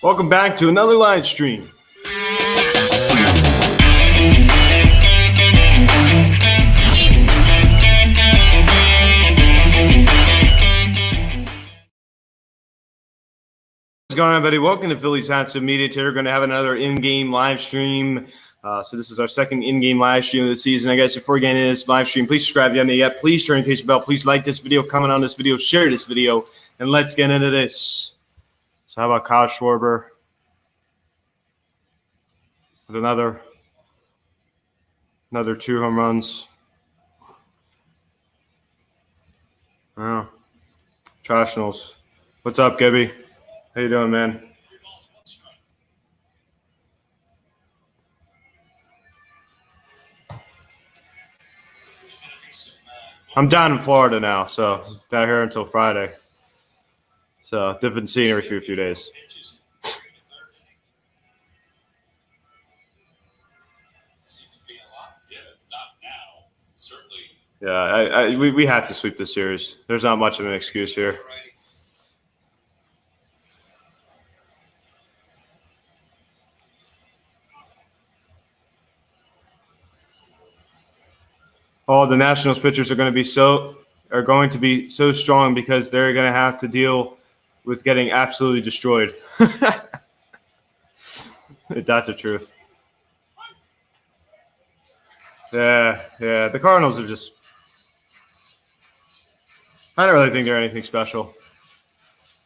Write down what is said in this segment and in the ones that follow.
Welcome back to another live stream. What's going on, everybody? Welcome to Phillies Hats of Media. Today we're going to have another in-game live stream. So this is our second in-game live stream of the season. I guess before we get into this live stream, please subscribe if you haven't yet. Please turn on the notification bell. Please like this video, comment on this video, share this video, and let's get into this. So how about Kyle Schwarber with another 2 home runs? Oh, Trashnos. What's up, Gibby? How you doing, man? I'm down in Florida now, so down here until Friday. So different scenery for a few days. Yeah, we have to sweep this series. There's not much of an excuse here. Oh, the Nationals pitchers are going to be so strong because they're going to have to deal with getting absolutely destroyed. That's the truth. Yeah. The Cardinals are just. I don't really think they're anything special.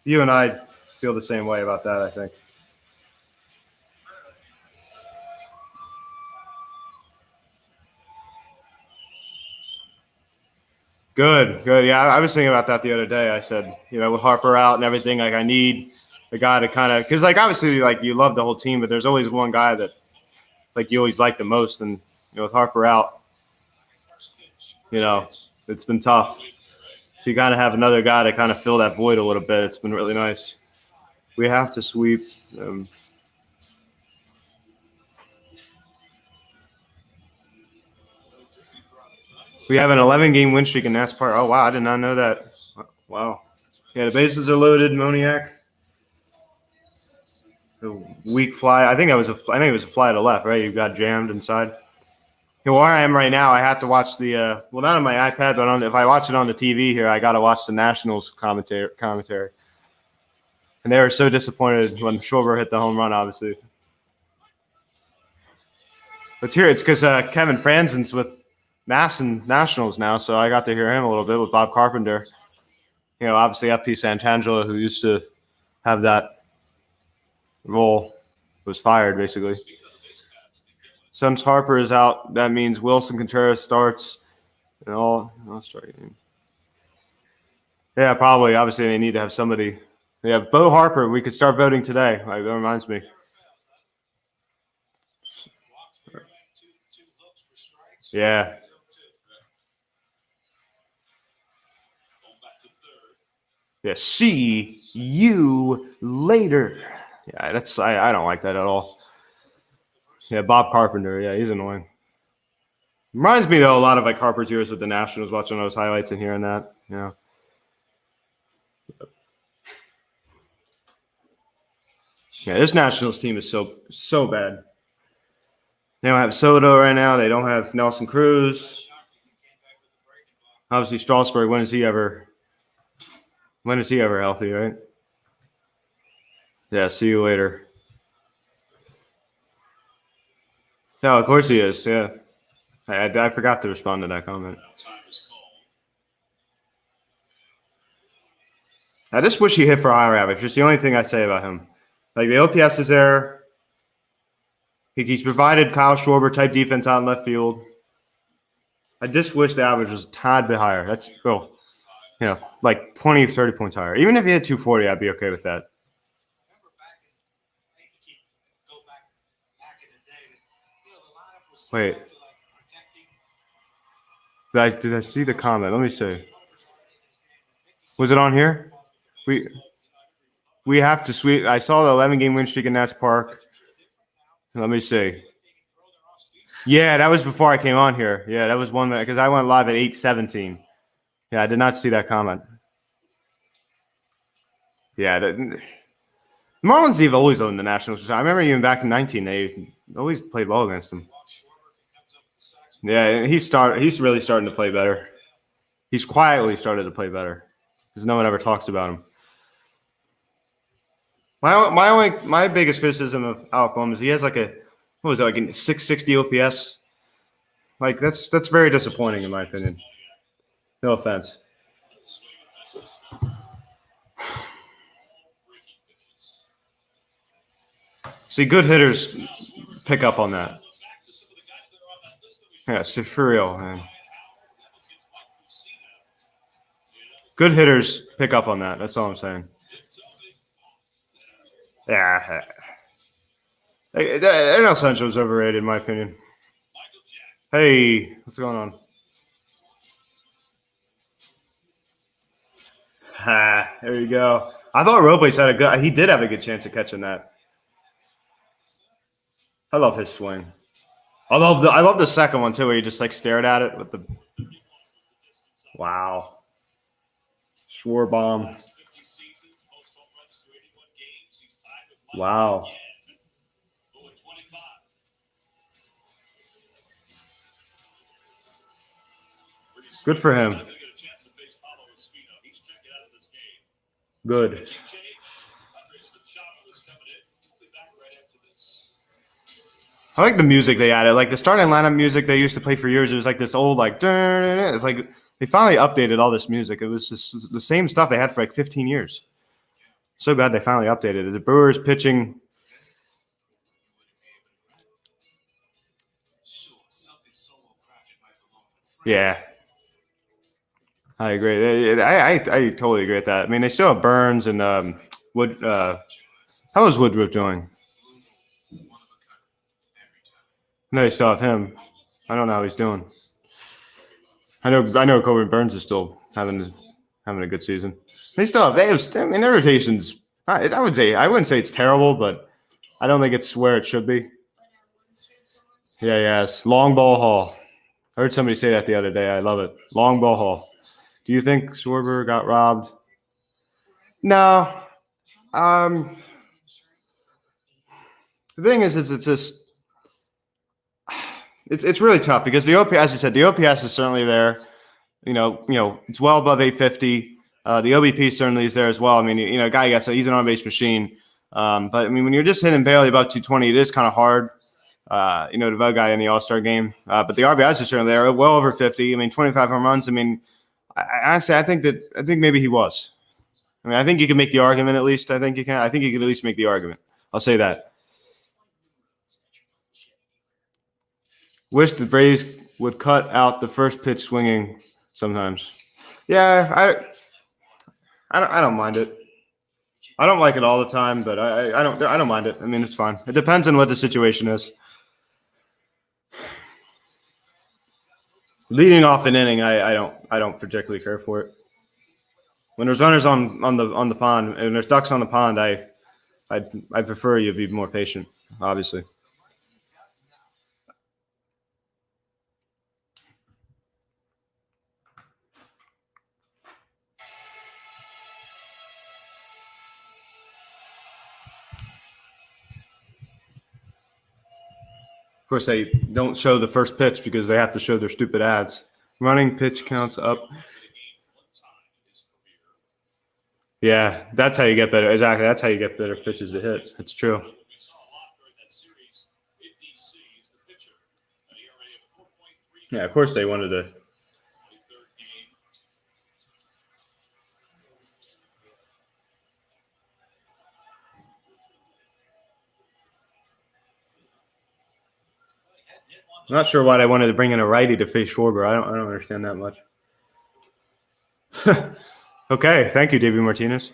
You and I feel the same way about that, I think. Good. Yeah, I was thinking about that the other day. I said, with Harper out and everything, like I need a guy to kind of – because, like, obviously, like, you love the whole team, but there's always one guy that, like, you always like the most. And, with Harper out, it's been tough. So you kind of have another guy to kind of fill that void a little bit. It's been really nice. We have to sweep We have an 11-game win streak in NASCAR. Oh, wow. I did not know that. Wow. Yeah, the bases are loaded. Moniak. The weak fly. I think it was a fly to left, right? You got jammed inside. Where I am right now, I have to watch the not on my iPad, but if I watch it on the TV here, I got to watch the Nationals commentary. And they were so disappointed when Schwarber hit the home run, obviously. But here, it's because Kevin Franzen's with Nationals now, so I got to hear him a little bit with Bob Carpenter. Obviously FP Santangelo, who used to have that role, was fired basically. Since Harper is out, that means Wilson Contreras starts and all starting. Yeah, probably. Obviously, they need to have somebody. They have Bo Harper. We could start voting today. That reminds me. Yeah. Yeah, see you later. Yeah, that's I don't like that at all. Yeah, Bob Carpenter. Yeah, he's annoying. Reminds me though a lot of like Harper's years with the Nationals, watching those highlights and hearing that. Yeah, this Nationals team is so bad. They don't have Soto right now. They don't have Nelson Cruz. Obviously, Strasburg. When is he ever healthy, right? Yeah, see you later. No, of course he is, yeah. I forgot to respond to that comment. I just wish he hit for higher average. Just the only thing I say about him. Like, the OPS is there. He's provided Kyle Schwarber type defense out in left field. I just wish the average was a tad bit higher. That's, like 20 or 30 points higher. Even if he had 240, I'd be okay with that. Wait. Did I see the comment? Let me see. Was it on here? We have to sweep. I saw the 11-game win streak in Nats Park. Let me see. Yeah, that was before I came on here. Yeah, that was one because I went live at 8:17. Yeah, I did not see that comment. Yeah, Marlins have always owned the Nationals. I remember even back in 19, they always played well against them. Yeah, he's really starting to play better. He's quietly started to play better because no one ever talks about him. My biggest criticism of Alec Bohm is he has like a 660 OPS. Like that's very disappointing in my opinion. No offense. See, good hitters pick up on that. Yeah, for real, man. Good hitters pick up on that. That's all I'm saying. Yeah. NL Central is overrated, in my opinion. Hey, what's going on? There you go. I thought Robles he did have a good chance of catching that. I love his swing. I love the second one too, where he just like stared at it with the. Wow. Schwarbaum. Wow. Good for him. Good. I like the music they added. Like the starting lineup music they used to play for years. It was like this old like. It's like they finally updated all this music. It was just the same stuff they had for like 15 years. So glad they finally updated it. The Brewers pitching. Yeah. I agree. I totally agree with that. I mean, they still have Burns and Wood. How is Woodruff doing? No, they still have him. I don't know how he's doing. I know Corbin Burns is still having a good season. They have. I mean, their rotations. I wouldn't say it's terrible, but I don't think it's where it should be. Yeah, yes. Long ball haul. I heard somebody say that the other day. I love it. Long ball haul. Do you think Schwarber got robbed? No. The thing is it's just it's really tough because the OPS, as you said, the OPS is certainly there. You know, it's well above 850. The OBP certainly is there as well. I mean, guy he's an on-base machine. But I mean, when you're just hitting barely above 220, it is kind of hard. To vote guy in the All-Star game. But the RBIs are certainly there, well over 50. I mean, 25 home runs. I mean, honestly, I think maybe he was. I mean, I think you can make the argument at least. I think you can at least make the argument. I'll say that. Wish the Braves would cut out the first pitch swinging sometimes. Yeah, I don't mind it. I don't like it all the time, but I don't mind it. I mean, it's fine. It depends on what the situation is. Leading off an inning, I don't particularly care for it. When there's runners on the pond and there's ducks on the pond, I prefer you be more patient, obviously. Of course, they don't show the first pitch because they have to show their stupid ads. Running pitch counts up. Yeah, that's how you get better. Exactly, that's how you get better pitches to hit. It's true. Yeah, of course they wanted to. I'm not sure why they wanted to bring in a righty to face Schwarber. I don't understand that much. Okay, thank you, David Martinez.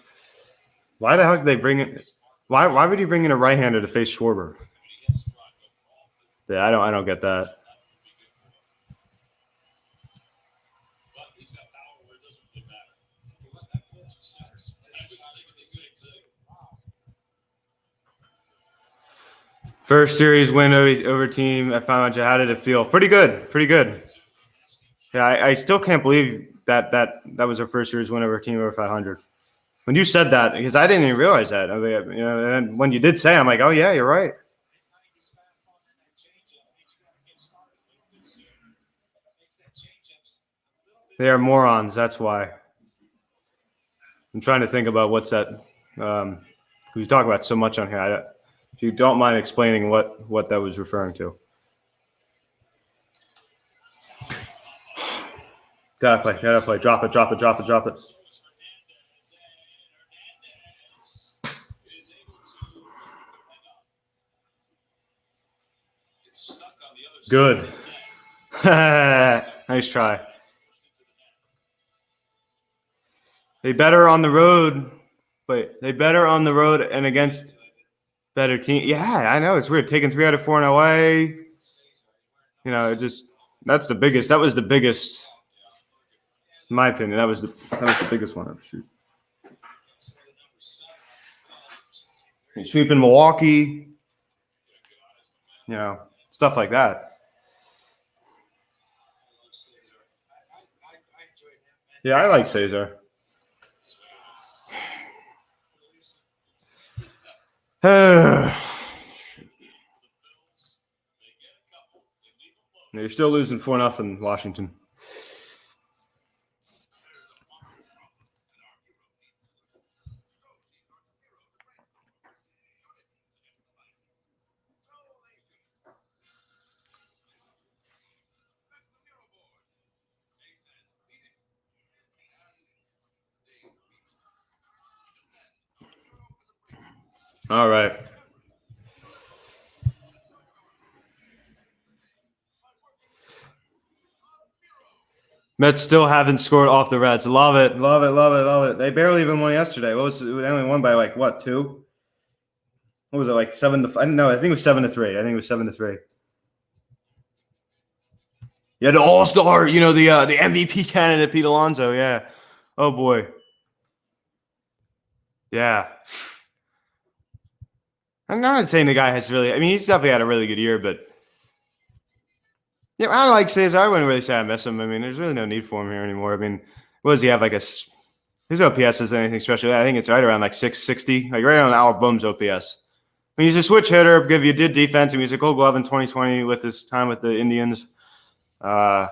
Why the hell did they bring in? Why would you bring in a right-hander to face Schwarber? Yeah, I don't get that. First series win over team at 500. How did it feel? Pretty good. Yeah, I still can't believe that was our first series win over team over 500. When you said that, because I didn't even realize that. I mean, you know, and when you did say, I'm like, oh yeah, you're right. They are morons. That's why. I'm trying to think about what's that. We talk about so much on here. If you don't mind explaining what that was referring to. Gotta play. Drop it. Good. Nice try. They better on the road. Wait, they better on the road and against better team. Yeah, I know it's weird. Taking 3 out of 4 in LA. You know, it just that's the biggest. That was the biggest. In my opinion, that was the biggest one. Shoot. Sweeping Milwaukee. You know, stuff like that. Yeah, I like Cesar. You're still losing 4-0, Washington. All right. Mets still haven't scored off the Reds. Love it. They barely even won yesterday. What was it? They only won by like what, 2? What was it, like 7-5? No, I think it was 7-3. I think it was 7-3. Yeah, the All-Star, you know, the MVP candidate, Pete Alonso. Yeah. Oh boy. Yeah. I'm not saying the guy has really. I mean, he's definitely had a really good year, but yeah, I don't like Cesar. I wouldn't really say I miss him. I mean, there's really no need for him here anymore. I mean, what does he have? Like his OPS isn't anything special. I think it's right around like 660, like right around Al Bum's OPS. I mean, he's a switch hitter. Give you did defense. I mean, he's a Gold Glove in 2020 with his time with the Indians. You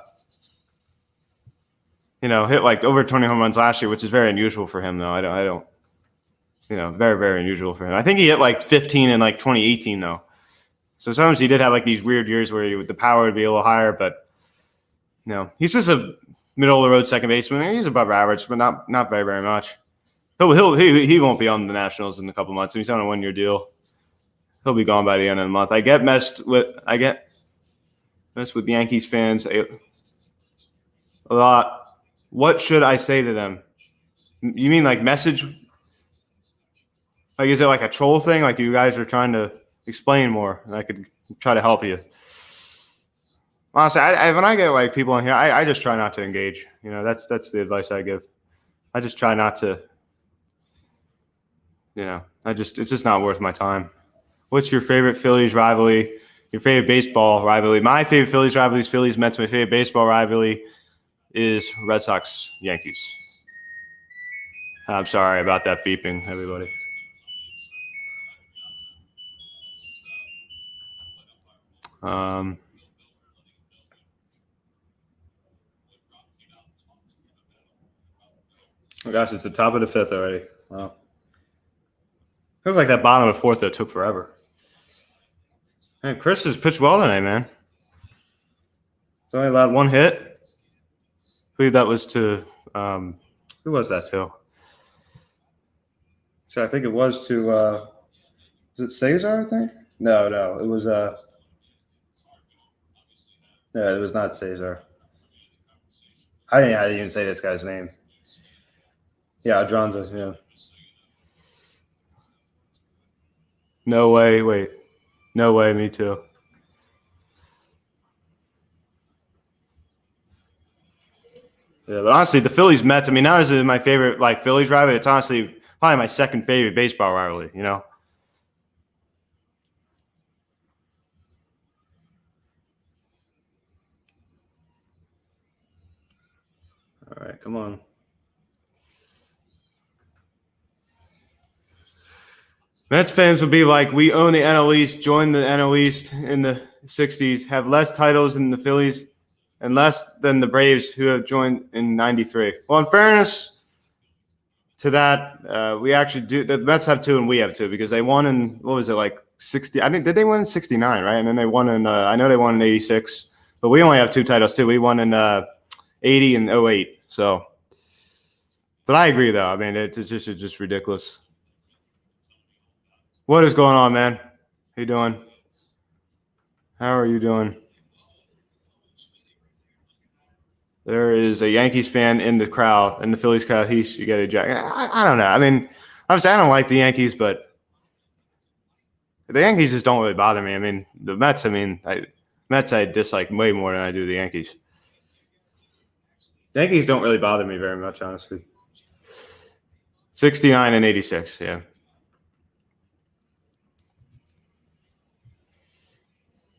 know, hit like over 20 home runs last year, which is very unusual for him, though. I don't. You know, very, very unusual for him. I think he hit like 15 in like 2018, though. So sometimes he did have like these weird years where the power would be a little higher, but you know, he's just a middle of the road second baseman. He's above average, but not very, very much. He won't be on the Nationals in a couple months. He's on a 1-year deal. He'll be gone by the end of the month. I get messed with Yankees fans a lot. What should I say to them? You mean like message? Like, is it like a troll thing? Like you guys are trying to explain more, and I could try to help you. Honestly, when I get like people in here, I just try not to engage. You know, that's the advice I give. I just try not to. You know, it's just not worth my time. What's your favorite Phillies rivalry? Your favorite baseball rivalry? My favorite Phillies rivalry is Phillies Mets. My favorite baseball rivalry is Red Sox Yankees. I'm sorry about that beeping, everybody. Oh gosh, it's the top of the 5th already. Wow. Feels like that bottom of the 4th that took forever. Man, Chris has pitched well tonight, man. He's only allowed 1 hit. I believe that was to who was that to? So I think it was to was it Cesar, I think? No, it was yeah, it was not Cesar. I didn't even say this guy's name. Yeah, Adranza, yeah. No way, wait. No way, me too. Yeah, but honestly, the Phillies Mets, I mean, not only is my favorite like Phillies rivalry, it's honestly probably my second favorite baseball rivalry, you know? All right, come on. Mets fans would be like, we own the NL East, joined the NL East in the 60s, have less titles than the Phillies and less than the Braves, who have joined in 93. Well, in fairness to that, we actually do. The Mets have 2 and we have 2 because they won in, what was it, like 60? I think, did they win in 69, right? And then they won in, I know they won in 86, but we only have 2 titles too. We won in 80 and 08. So, but I agree though. I mean, it's just ridiculous. What is going on, man? How you doing? How are you doing? There is a Yankees fan in the crowd, in the Phillies crowd. You get a jacket. I don't know. I mean, obviously, I don't like the Yankees, but the Yankees just don't really bother me. I mean, the Mets. Mets I dislike way more than I do the Yankees. The Yankees don't really bother me very much, honestly. 69 and 86, yeah.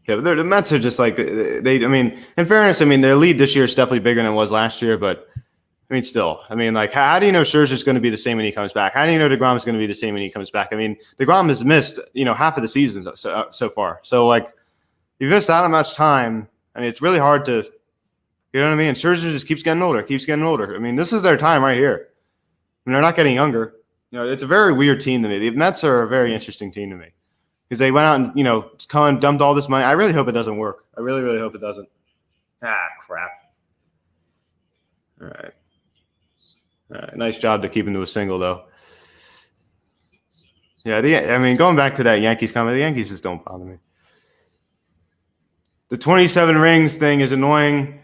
Yeah, but the Mets are just like they. I mean, in fairness, I mean their lead this year is definitely bigger than it was last year. But I mean, still, I mean, like, how do you know Scherzer's going to be the same when he comes back? How do you know DeGrom's going to be the same when he comes back? I mean, DeGrom has missed half of the season so far. So like, you've missed that much time. I mean, it's really hard to, you know what I mean? Scherzer just keeps getting older, keeps getting older. I mean, this is their time right here. I mean, they're not getting younger. It's a very weird team to me. The Mets are a very interesting team to me. Because they went out and, Cohen dumped all this money. I really hope it doesn't work. I really, really hope it doesn't. Crap. All right. Nice job to keep him to a single, though. Yeah, going back to that Yankees comment, the Yankees just don't bother me. The 27 rings thing is annoying.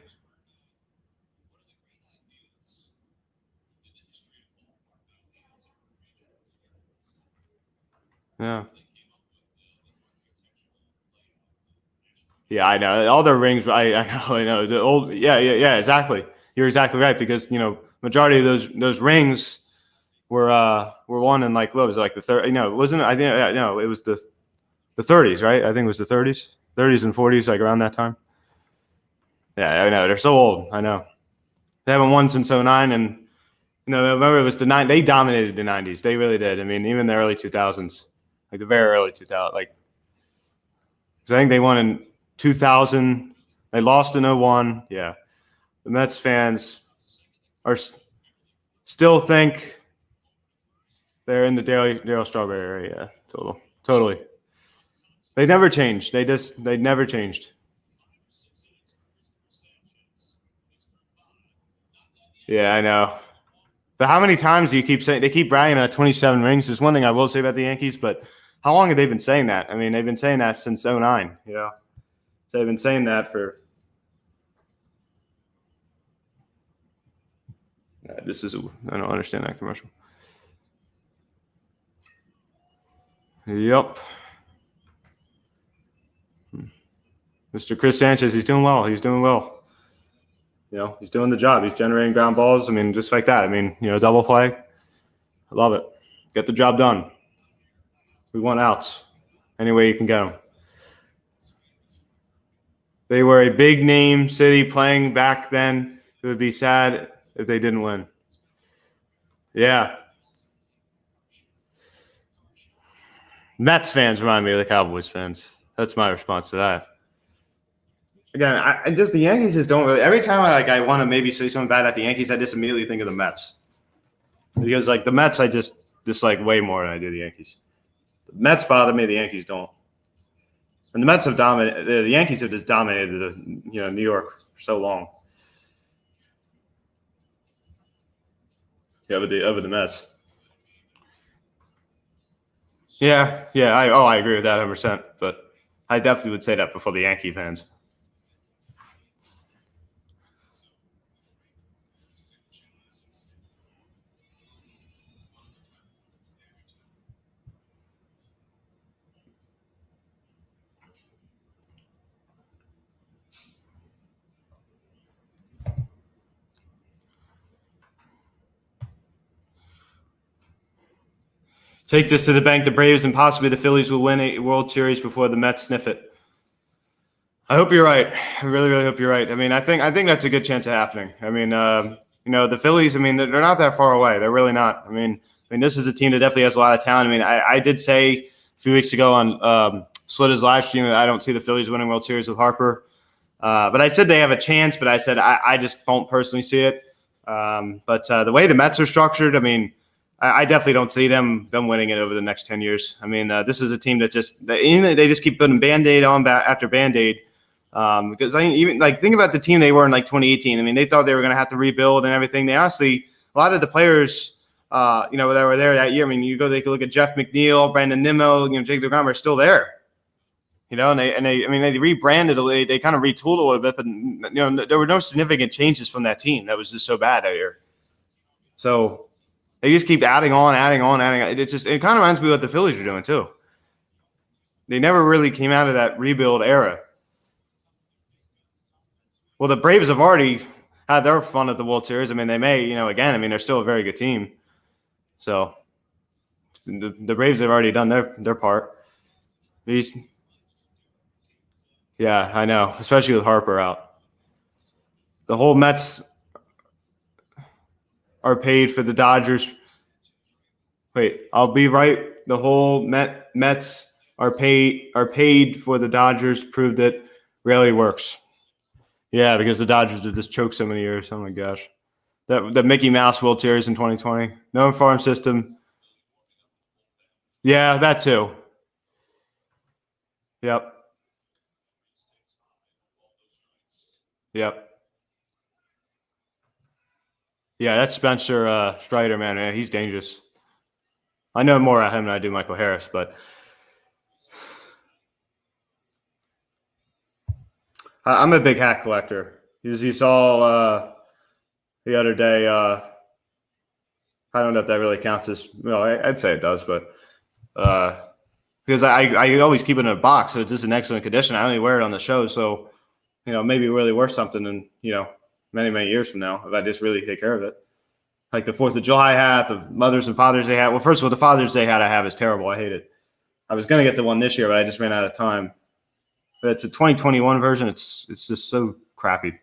Yeah. Yeah, I know. All their rings, I know. The old, yeah, exactly. You're exactly right because majority of those rings were won in like what was it, like the third? It wasn't. I think no, it was the 30s, right? I think it was the 30s and 40s, like around that time. Yeah, I know. They're so old. I know. They haven't won since 09, and remember it was the nine. They dominated the 90s. They really did. I mean, even the early 2000s, like the very early 2000s, like because I think they won in 2000. They lost in 01. Yeah. The Mets fans are still think they're in the Darryl Strawberry area. Yeah, totally. They never changed. They never changed. Yeah, I know. But how many times do you keep saying they keep bragging about 27 rings? There's one thing I will say about the Yankees, but how long have they been saying that? I mean, they've been saying that since 09, So they've been saying that for I don't understand that commercial. Yep. Mr. Chris Sanchez, he's doing well. He's doing well. He's doing the job. He's generating ground balls. I mean, just like that. I mean, double play. I love it. Get the job done. We want outs. Any way you can get them. They were a big name city playing back then. It would be sad if they didn't win. Yeah. Mets fans remind me of the Cowboys fans. That's my response to that. Again, the Yankees just don't really. Every time I want to maybe say something bad at the Yankees, I just immediately think of the Mets because the Mets I just dislike way more than I do the Yankees. The Mets bother me, the Yankees don't. And the Mets have dominated. The Yankees have just dominated New York for so long. Yeah, over the Mets. Yeah. I agree with that 100%. But I definitely would say that before the Yankee fans. Take this to the bank. The Braves and possibly the Phillies will win a World Series before the Mets sniff it. I hope you're right. I really, really hope you're right. I mean, I think that's a good chance of happening. I mean, the Phillies. I mean, they're not that far away. They're really not. I mean, I mean, this is a team that definitely has a lot of talent. I mean, I did say a few weeks ago on Slitta's live stream that I don't see the Phillies winning World Series with Harper. But I said they have a chance, but I said I just don't personally see it. But the way the Mets are structured, I mean, I definitely don't see them winning it over the next 10 years. I mean, this is a team that they just keep putting Band-Aid on after Band-Aid. Because think about the team they were in like 2018. I mean, they thought they were going to have to rebuild and everything. They honestly, a lot of the players, that were there that year. I mean, you go take a look at Jeff McNeil, Brandon Nimmo, Jacob DeGrom are still there. And they rebranded, they kind of retooled a little bit, but there were no significant changes from that team. That was just so bad that year. So they just keep adding on. It kind of reminds me of what the Phillies are doing too. They never really came out of that rebuild era. Well, the Braves have already had their fun at the World Series. I mean, they may, again, I mean, they're still a very good team. So the Braves have already done their part. Yeah, I know, especially with Harper out. The whole Mets are paid for the Dodgers. Wait, I'll be right. The whole Mets are paid for the Dodgers. Proved it rarely works. Yeah, because the Dodgers have just choked so many years. Oh my gosh, the Mickey Mouse World Series in 2020. No farm system. Yeah, that too. Yep. Yeah, that's Spencer Strider, man. He's dangerous. I know more about him than I do Michael Harris, but I'm a big hat collector. You saw the other day. I don't know if that really counts as. I'd say it does, but because I always keep it in a box, so it's just in excellent condition. I only wear it on the show, so maybe really worth something in many years from now if I just really take care of it. Like the 4th of July hat, the Mother's and Father's Day hat. Well, first of all, the Father's Day hat I have is terrible. I hate it. I was gonna get the one this year, but I just ran out of time. But it's a 2021 version. It's just so crappy.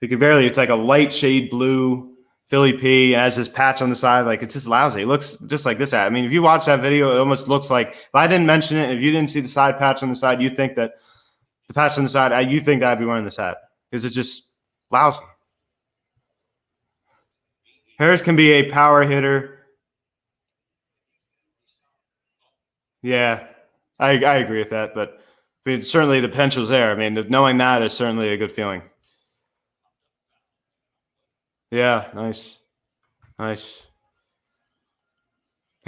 You can barely. It's like a light shade blue Philly P, and has this patch on the side. Like, it's just lousy. It looks just like this hat. I mean, if you watch that video, it almost looks like, if I didn't mention it, if you didn't see the side patch on the side, you think that the patch on the side, you think that I'd be wearing this hat because it's just lousy. Harris can be a power hitter. Yeah, I agree with that, but I mean, certainly the potential's there. I mean, knowing that is certainly a good feeling. Yeah, nice. Yeah,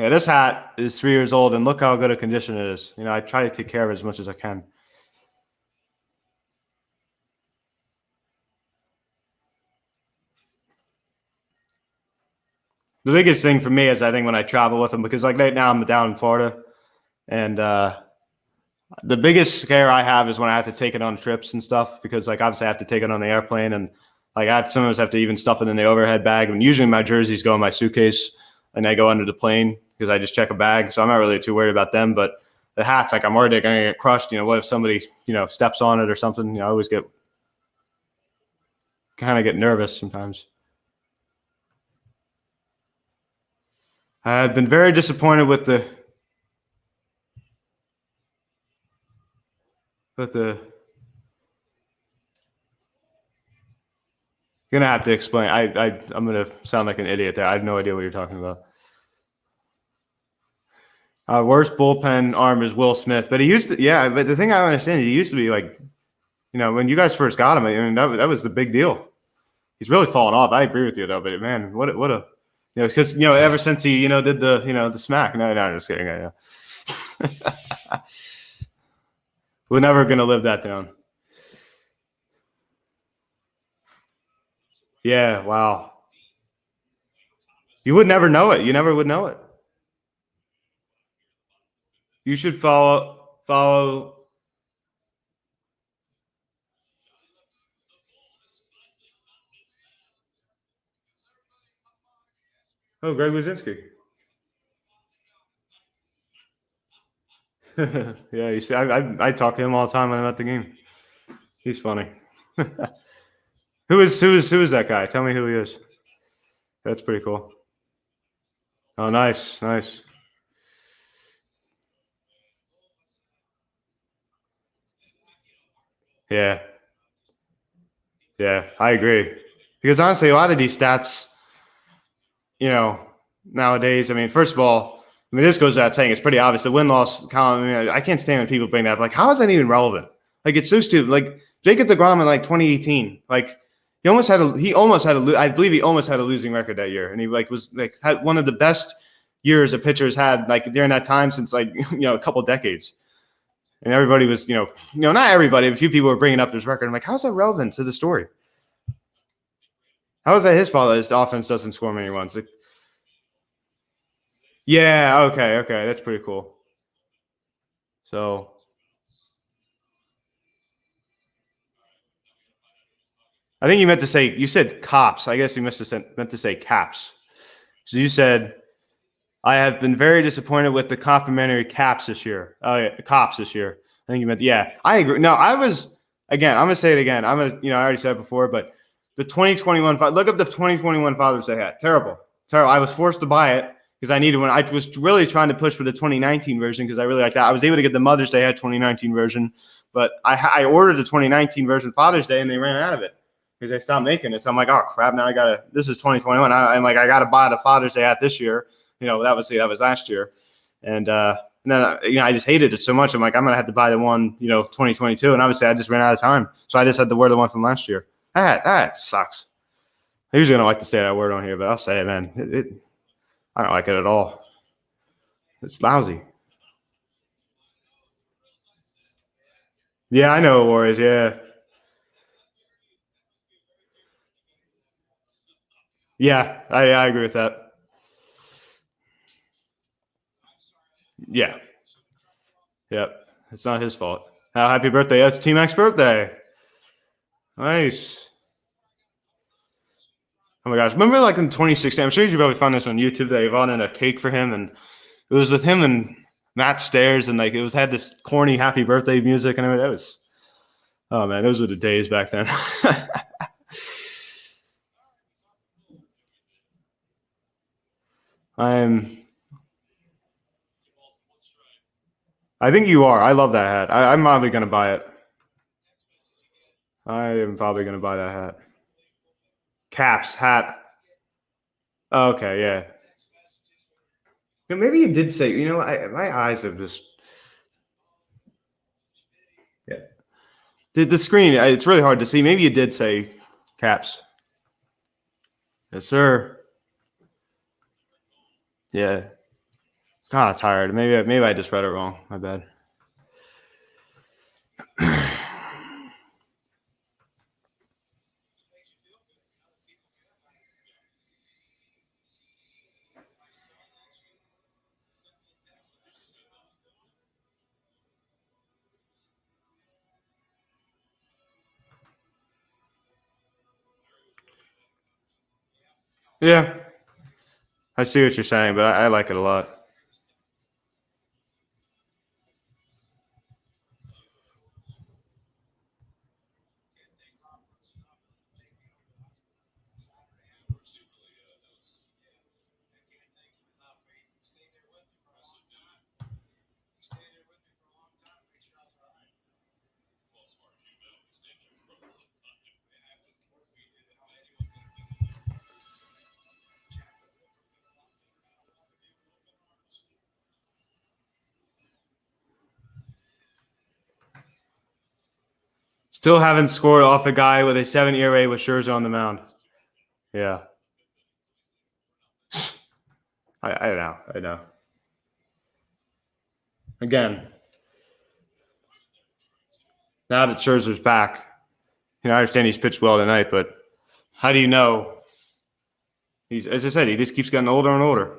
this hat is 3 years old, and look how good a condition it is. I try to take care of it as much as I can. The biggest thing for me is I think when I travel with them, because like right now I'm down in Florida, and the biggest scare I have is when I have to take it on trips and stuff, because like obviously I have to take it on the airplane, and like I sometimes have to even stuff it in the overhead bag. And usually my jerseys go in my suitcase and they go under the plane because I just check a bag. So I'm not really too worried about them. But the hats, like I'm worried they're going to get crushed. What if somebody, steps on it or something? I always get nervous sometimes. I've been very disappointed with the You're gonna have to explain. I'm gonna sound like an idiot there. I have no idea what you're talking about. Worst bullpen arm is Will Smith, but he used to. Yeah, but the thing I don't understand, he used to be like, when you guys first got him. I mean, that was the big deal. He's really fallen off. I agree with you though, but man, what a because ever since he did the smack. No, I'm just kidding. I know. We're never gonna live that down. Yeah, wow. You would never know it. You never would know it. You should follow. Oh, Greg Luzinski. Yeah, you see, I talk to him all the time when I'm at the game. He's funny. Who is that guy? Tell me who he is. That's pretty cool. Oh, nice, nice. Yeah, yeah, I agree. Because honestly, a lot of these stats, you know, nowadays, I mean, first of all, I mean, this goes without saying, it's pretty obvious. The win loss column, I mean, I can't stand when people bring that up. Like, how is that even relevant? Like, it's so stupid. Like, Jacob DeGrom in like 2018, like, he almost had a, I believe he almost had a losing record that year. And he like was like, had one of the best years a pitcher's had like during that time since like, a couple decades. And everybody was, not everybody, a few people were bringing up this record. I'm like, how's that relevant to the story? How is that his fault that his offense doesn't score many runs? Like, yeah, okay, that's pretty cool. So I think you meant to say you said cops. I guess you meant to say caps. So you said I have been very disappointed with the complimentary caps this year. Oh yeah, cops this year. I think you meant yeah. I agree. No, I was again. I'm gonna say it again. I already said it before, but the 2021 look up the 2021 Father's Day hat. Terrible, terrible. I was forced to buy it because I needed one. I was really trying to push for the 2019 version because I really like that. I was able to get the Mother's Day hat 2019 version, but I ordered the 2019 version Father's Day and they ran out of it because they stopped making it. So I'm like, oh crap! Now I gotta. This is 2021. I'm like, I gotta buy the Father's Day hat this year. That was last year, and then I just hated it so much. I'm like, I'm gonna have to buy the one 2022, and obviously I just ran out of time, so I just had to wear the one from last year. That sucks. I usually don't like to say that word on here, but I'll say it, man. I don't like it at all. It's lousy. Yeah, I know Warriors. Yeah, yeah, I agree with that. Yeah, yep. It's not his fault. Happy birthday! That's T Mac's birthday. Nice. Oh my gosh! Remember, like in 2016, I'm sure you probably found this on YouTube. They brought in a cake for him, and it was with him and Matt Stairs, and like it was had this corny "Happy Birthday" music and everything. That was, oh man, those were the days back then. I'm. I think you are. I love that hat. I'm probably gonna buy it. I am probably gonna buy that hat. Caps hat. Oh, okay, yeah. Maybe you did say. My eyes have just. Yeah. The screen. It's really hard to see. Maybe you did say caps. Yes, sir. Yeah. Kind of tired. Maybe I just read it wrong. My bad. Yeah, I see what you're saying, but I like it a lot. Still haven't scored off a guy with a 7 ERA with Scherzer on the mound. Yeah, I know. I know. Again, now that Scherzer's back, I understand he's pitched well tonight, but how do you know? He's, as I said, he just keeps getting older and older.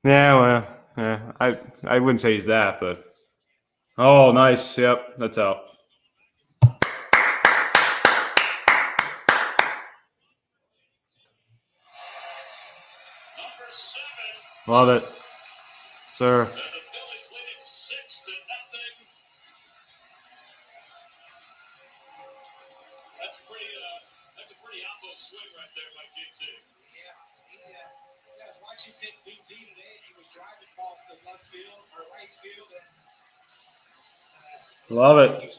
Yeah, well, yeah, I wouldn't say he's that, but oh, nice. Yep, that's out. Love it, sir. Love it.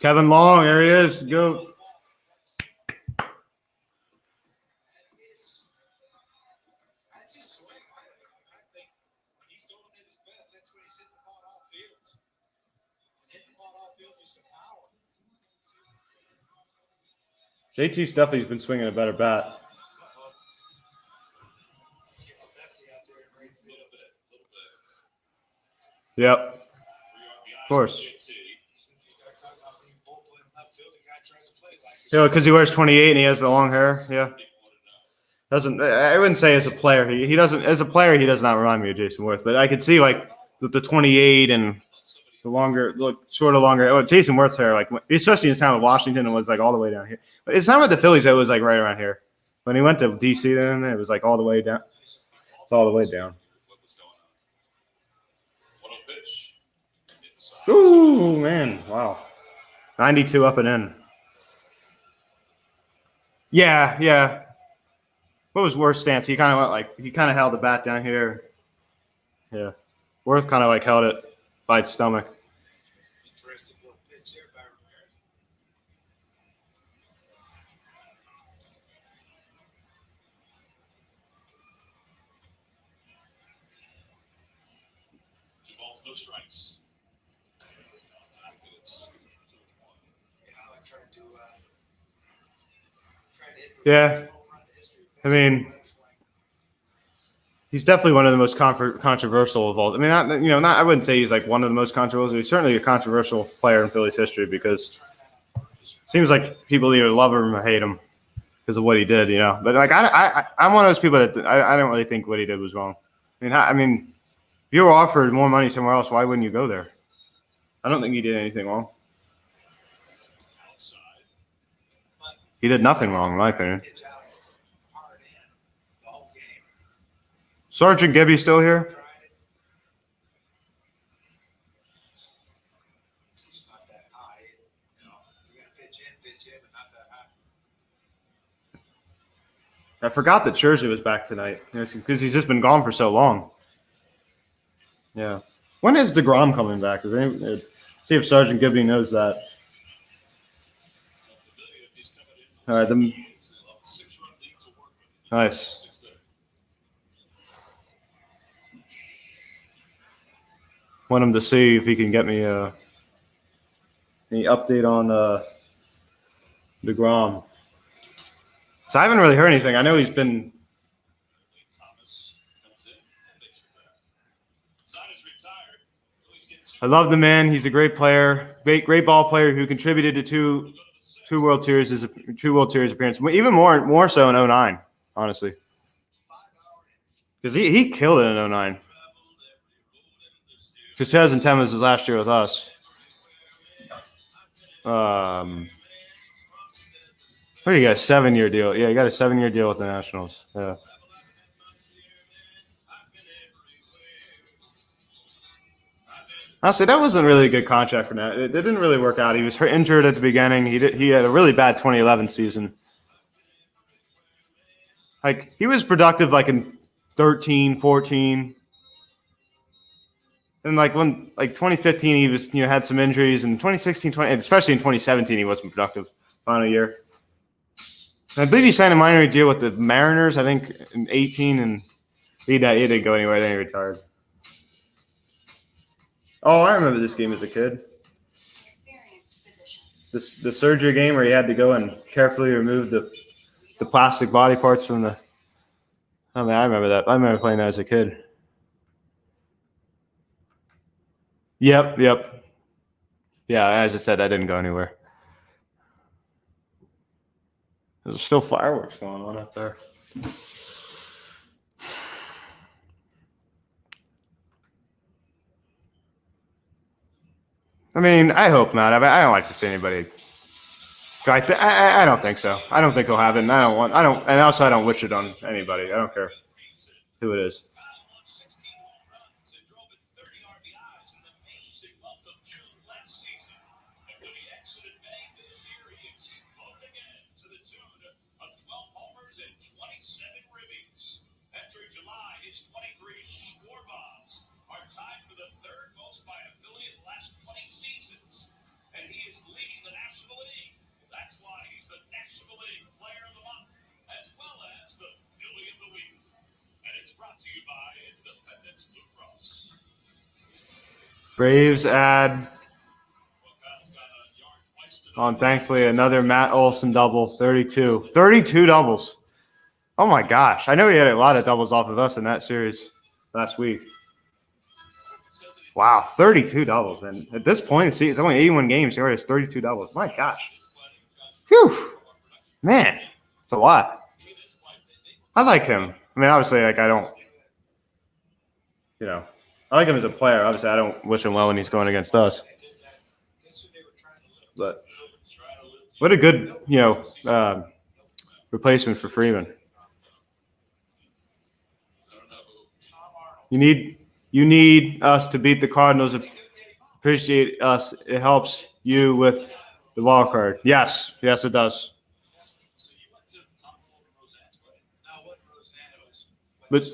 Kevin Long, there he is. Go. JT Stuffy's been swinging a better bat. Yep. Of course. You know, because he wears 28 and he has the long hair. Yeah. Doesn't I wouldn't say as a player he doesn't as a player he does not remind me of Jason Worth, but I could see like with the 28 and the longer, longer. Oh, Jason Worth's hair, like especially in his time with Washington, it was like all the way down here. But it's not with the Phillies; it was like right around here. When he went to DC, then it was like all the way down. It's all the way down. Ooh, man! Wow, 92 up and in. Yeah. What was Worth's stance? He kind of went like he kind of held the bat down here. Yeah, Worth kind of like held it by its stomach. No strikes. Yeah, I mean, he's definitely one of the most controversial of all. I mean, I wouldn't say he's like one of the most controversial. He's certainly a controversial player in Phillies history because it seems like people either love him or hate him because of what he did, But like, I'm one of those people that I don't really think what he did was wrong. I mean, if you were offered more money somewhere else, why wouldn't you go there? I don't think he did anything wrong. He did nothing wrong, in my opinion. Sergeant Gibby still here? I forgot that Scherzer was back tonight because he's just been gone for so long. Yeah. When is DeGrom coming back? See if Sergeant Gibby knows that. All right. Nice. Want him to see if he can get me any update on DeGrom. So I haven't really heard anything. I know he's been. I love the man. He's a great player, great ball player who contributed to two World Series appearances, even more so in 2009, honestly, because he killed it in 2009. 2010 was his last year with us. What do you got? A 7-year deal? Yeah, you got a 7-year deal with the Nationals. Yeah. Honestly, that wasn't really a good contract for that. It didn't really work out. He was injured at the beginning. He had a really bad 2011 season. Like, he was productive like in 13, 14. And like 2015, he was had some injuries. And 2016, especially in 2017, he wasn't productive. Final year. And I believe he signed a minor deal with the Mariners. I think in 18, and he didn't go anywhere. Then he retired. Oh, I remember this game as a kid. The surgery game where he had to go and carefully remove the plastic body parts from the. I mean, I remember that. I remember playing that as a kid. Yep. Yeah, as I said, that didn't go anywhere. There's still fireworks going on up there. I mean, I hope not. I don't like to see anybody. I don't think so. I don't think he'll have it. And and also I don't wish it on anybody. I don't care who it is. His 23 score bombs are tied for the third most by a Philly in the last 20 seasons. And he is leading the National League. That's why he's the National League Player of the Month, as well as the Philly of the Week. And it's brought to you by Independence Blue Cross. Braves add on, thankfully, another Matt Olson double, 32. 32 doubles. Oh, my gosh. I know he had a lot of doubles off of us in that series last week. Wow, 32 doubles, man. At this point, see, it's only 81 games. He already has 32 doubles. My gosh. Whew. Man, it's a lot. I like him. I mean, obviously, like, I don't, I like him as a player. Obviously, I don't wish him well when he's going against us. But what a good, replacement for Freeman. You need us to beat the Cardinals. Appreciate us. It helps you with the wild card. Yes, it does. But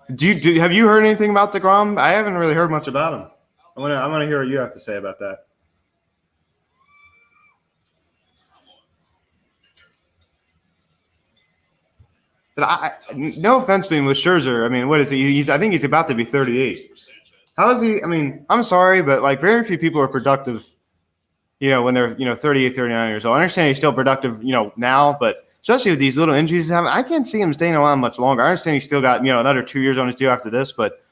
have you heard anything about DeGrom? I haven't really heard much about him. I want to hear what you have to say about that. But no offense being with Scherzer. I mean, what is he? I think he's about to be 38. How is he? I mean, I'm sorry, but like very few people are productive, when they're, 38, 39 years old. I understand he's still productive, now, but especially with these little injuries he's having, I can't see him staying around much longer. I understand he's still got, another 2 years on his deal after this, but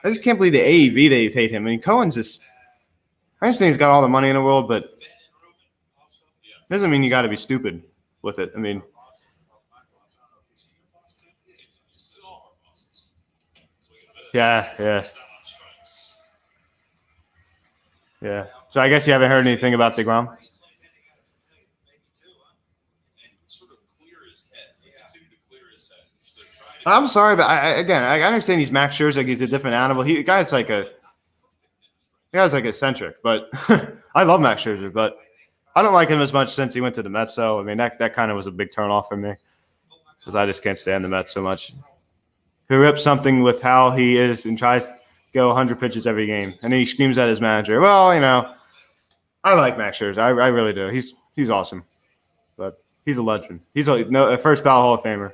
I just can't believe the AEV they've paid him. I mean, Cohen's just, I understand he's got all the money in the world, but it doesn't mean you got to be stupid with it. I mean, yeah. So I guess you haven't heard anything about DeGrom? I'm sorry, but I understand he's Max Scherzer. Like he's a different animal. The guy's like eccentric, but I love Max Scherzer, but I don't like him as much since he went to the Mets. So I mean, that kind of was a big turnoff for me because I just can't stand the Mets so much. He rips something with how he is and tries to go 100 pitches every game, and then he screams at his manager. Well, I like Max Scherzer. I really do. He's awesome, but he's a legend. He's a first ballot Hall of Famer.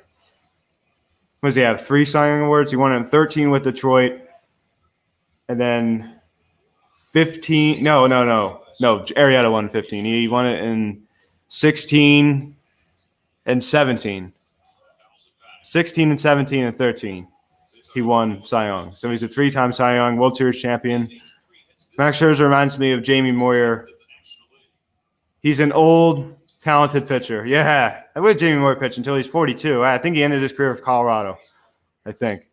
What does he have? 3 Cy Young awards. He won in 13 with Detroit, and then 15. No. Arrieta won 15. He won it in 16 and 17. 16 and 17 and 13. He won Cy Young. So he's a 3-time Cy Young, World Series champion. Max Scherzer reminds me of Jamie Moyer. He's an old, talented pitcher. Yeah. I would Jamie Moyer pitch until he's 42. I think he ended his career with Colorado. I think.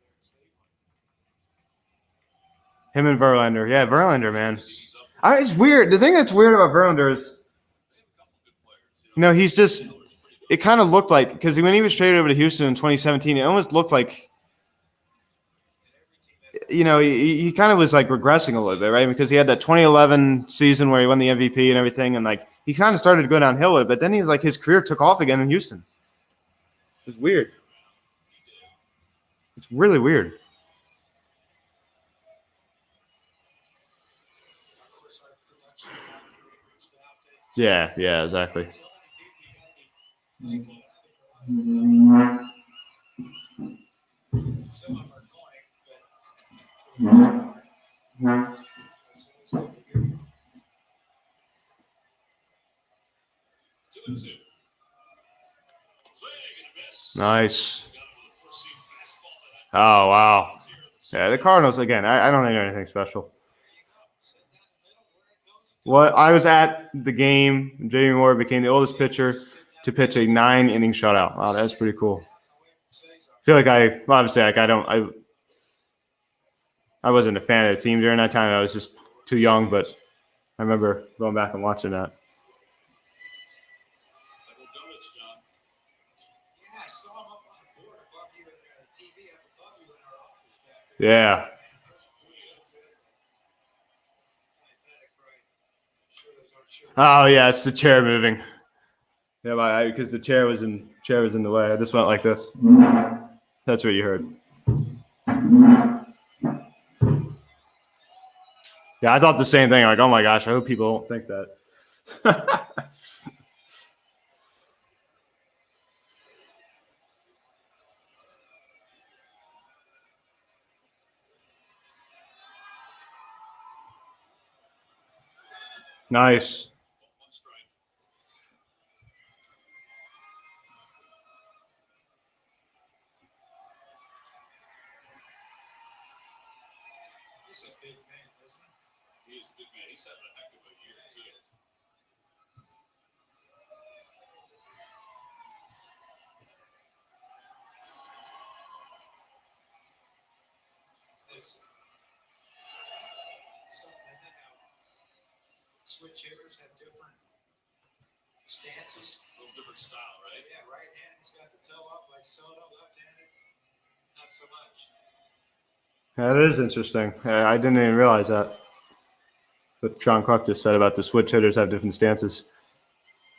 Him and Verlander. Yeah, Verlander, man. It's weird. The thing that's weird about Verlander is, he's just – it kind of looked like – because when he was traded over to Houston in 2017, it almost looked like – he kind of was like regressing a little bit, right? Because he had that 2011 season where he won the MVP and everything, and like he kind of started to go downhill a bit. But then he's like his career took off again in Houston. It's weird. It's really weird. Yeah, exactly. Nice. Oh, wow. Yeah, the Cardinals, again, I don't think they're anything special. Well, I was at the game. Jamie Moore became the oldest pitcher to pitch a 9-inning shutout. Wow, that's pretty cool. I feel like I wasn't a fan of the team during that time. I was just too young, but I remember going back and watching that. Yeah. Oh yeah, it's the chair moving. Yeah, because the chair was in the way. I just went like this. That's what you heard. Yeah, I thought the same thing. Like, oh my gosh, I hope people don't think that. Nice. He's a big man, isn't he? He is a big man. He's having a heck of a year, too. It's something, I think how switch hitters have different stances. A little different style, right? Yeah, right-handed's got the toe up like Soto, left-handed, not so much. That is interesting. I didn't even realize that. What John Clark just said about the switch hitters have different stances.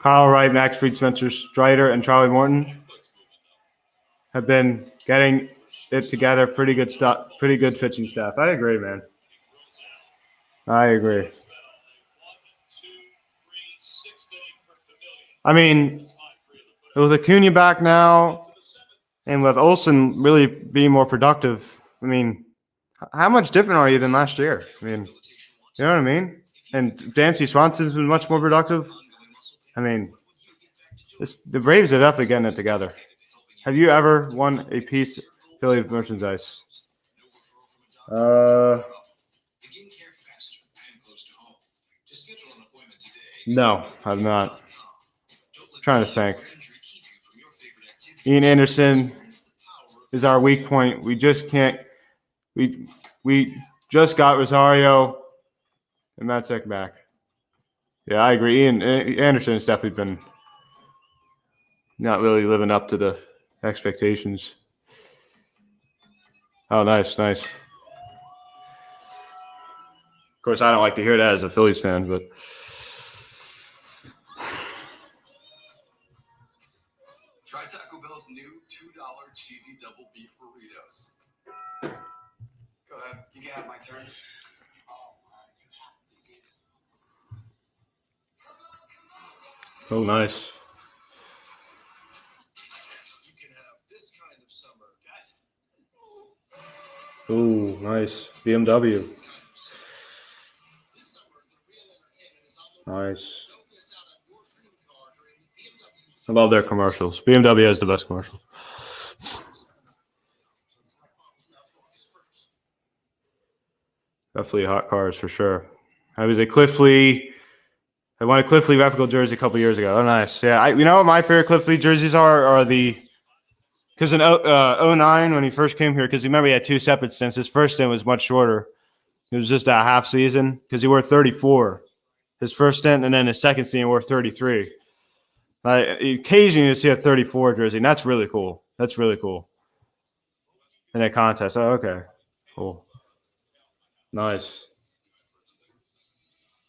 Kyle Wright, Max Fried, Spencer Strider, and Charlie Morton have been getting it together. Pretty good stuff. Pretty good pitching staff. I agree, man. I agree. I mean, with Acuna back now, and with Olsen really being more productive, I mean, how much different are you than last year? I mean, you know what I mean? And Dancy Swanson's been much more productive. I mean, the Braves are definitely getting it together. Have you ever won a piece of Philly merchandise? No, I've not. I'm trying to think. Ian Anderson is our weak point. We just can't. We just got Rosario and Matzek back. Yeah, I agree. Ian Anderson has definitely been not really living up to the expectations. Oh, nice. Of course, I don't like to hear that as a Phillies fan, but Try Taco Bell's new $2 cheesy double beef burritos. Go ahead. You can have my turn. oh, nice. You can have this kind of summer, guys. Oh, nice. BMW. Nice. I love their commercials. BMW has the best commercials. Definitely hot cars for sure. I was a Cliff Lee. I won a Cliff Lee replica jersey a couple years ago. Oh, nice. Yeah, you know what my favorite Cliff Lee jerseys are the because in 09 when he first came here, because remember he had two separate stints. His first stint was much shorter. It was just a half season because he wore 34 his first stint, and then his second stint he wore 33. Occasionally you see a 34 jersey, and that's really cool. In a contest. Oh, okay. Cool. Nice.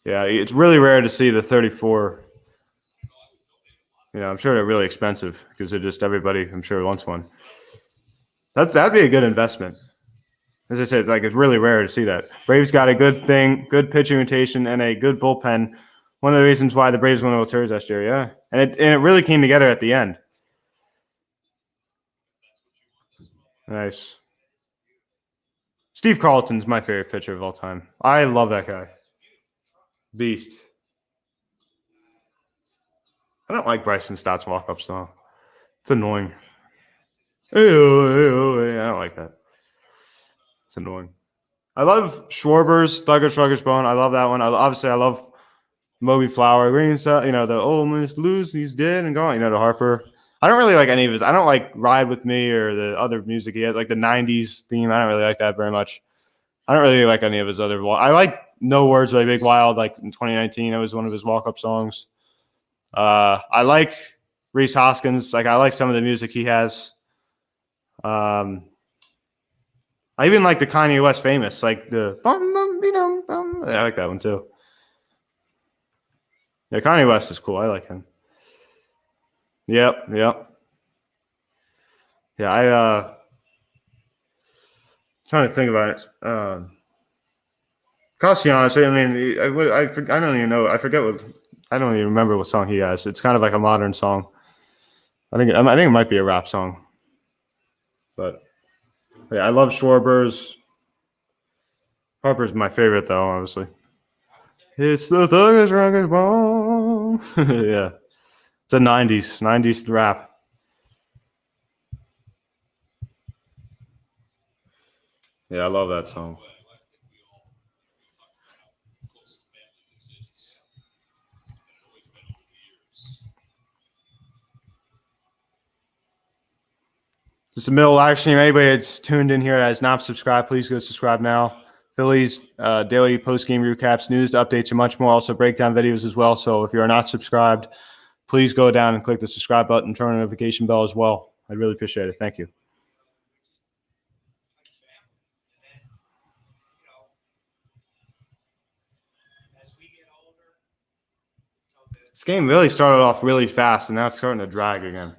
Yeah, it's really rare to see the 34. You know, I'm sure they're really expensive because they're just everybody, I'm sure, wants one. That'd be a good investment. As I said, it's really rare to see that. Braves got a good thing, good pitching rotation, and a good bullpen. One of the reasons why the Braves won the World Series last year, yeah. And it really came together at the end. Nice. Steve Carlton's my favorite pitcher of all time. I love that guy. Beast. I don't like Bryson Stott's walk-ups, though. It's annoying. I don't like that. It's annoying. I love Schwarber's Slugger's Bone. I love that one. I love Moby Flower. Green stuff. You know, the Ole Miss lose, he's dead and gone. You know, the Harper. I don't really like any of his. I don't like Ride With Me or the other music he has, like the 90s theme. I don't really like that very much. I don't really like any of his other. I like No Words by Big Wild, like in 2019. It was one of his walk-up songs. I like Reese Hoskins. Like, I like some of the music he has. I even like the Kanye West Famous, like the bum, bum, be-dum, bum. I like that one too. Yeah, Kanye West is cool. I like him. Yep. Yeah, trying to think about it. Castellanos. I mean, I don't even know. I forget what. I don't even remember what song he has. It's kind of like a modern song. I think it might be a rap song. But yeah, I love Schwarber's. Harper's my favorite though, honestly. It's the thuggish rugged bone. Yeah, it's a '90s rap. Yeah, I love that song. Just the middle live stream. Anybody that's tuned in here that has not subscribed, please go subscribe now. Phillies daily post game recaps, news updates, and much more. Also breakdown videos as well. So if you are not subscribed, please go down and click the subscribe button, turn on the notification bell as well. I'd really appreciate it. Thank you. This game really started off really fast, and now it's starting to drag again.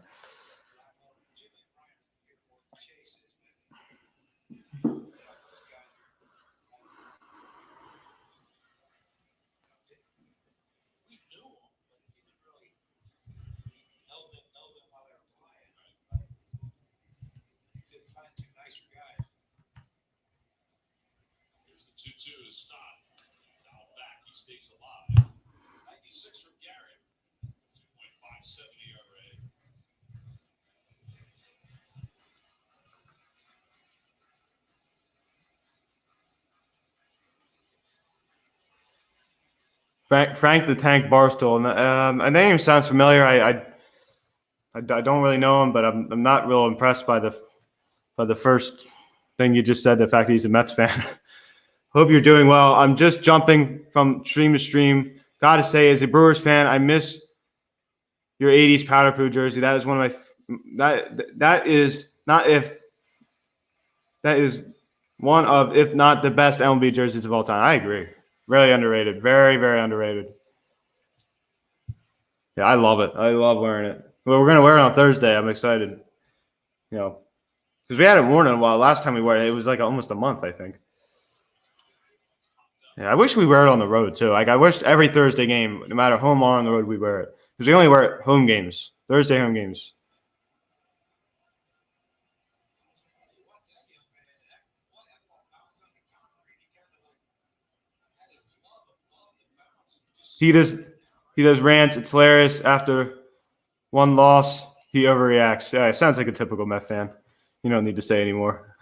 Here's the 2-2 to stop. He's out back. He stays alive. 96 from Garrett. 2.57 ERA. Frank the Tank Barstool. A name sounds familiar. I don't really know him, but I'm not real impressed by the first thing you just said. The fact that he's a Mets fan. Hope you're doing well. I'm just jumping from stream to stream. Got to say, as a Brewers fan, I miss your '80s powder blue jersey. That is one of my that is one of, if not the best MLB jerseys of all time. I agree. Really underrated. Very, very underrated. Yeah, I love it. I love wearing it. Well, we're gonna wear it on Thursday. I'm excited. You know, because we hadn't worn it in a while. Last time we wore it, it was like almost a month, I think. Yeah, I wish we wear it on the road too. Like I wish every Thursday game, no matter home or on the road, we wear it. Because we only wear it home games, Thursday home games. He does rants. It's hilarious. After one loss, he overreacts. Yeah, it sounds like a typical Met fan. You don't need to say anymore.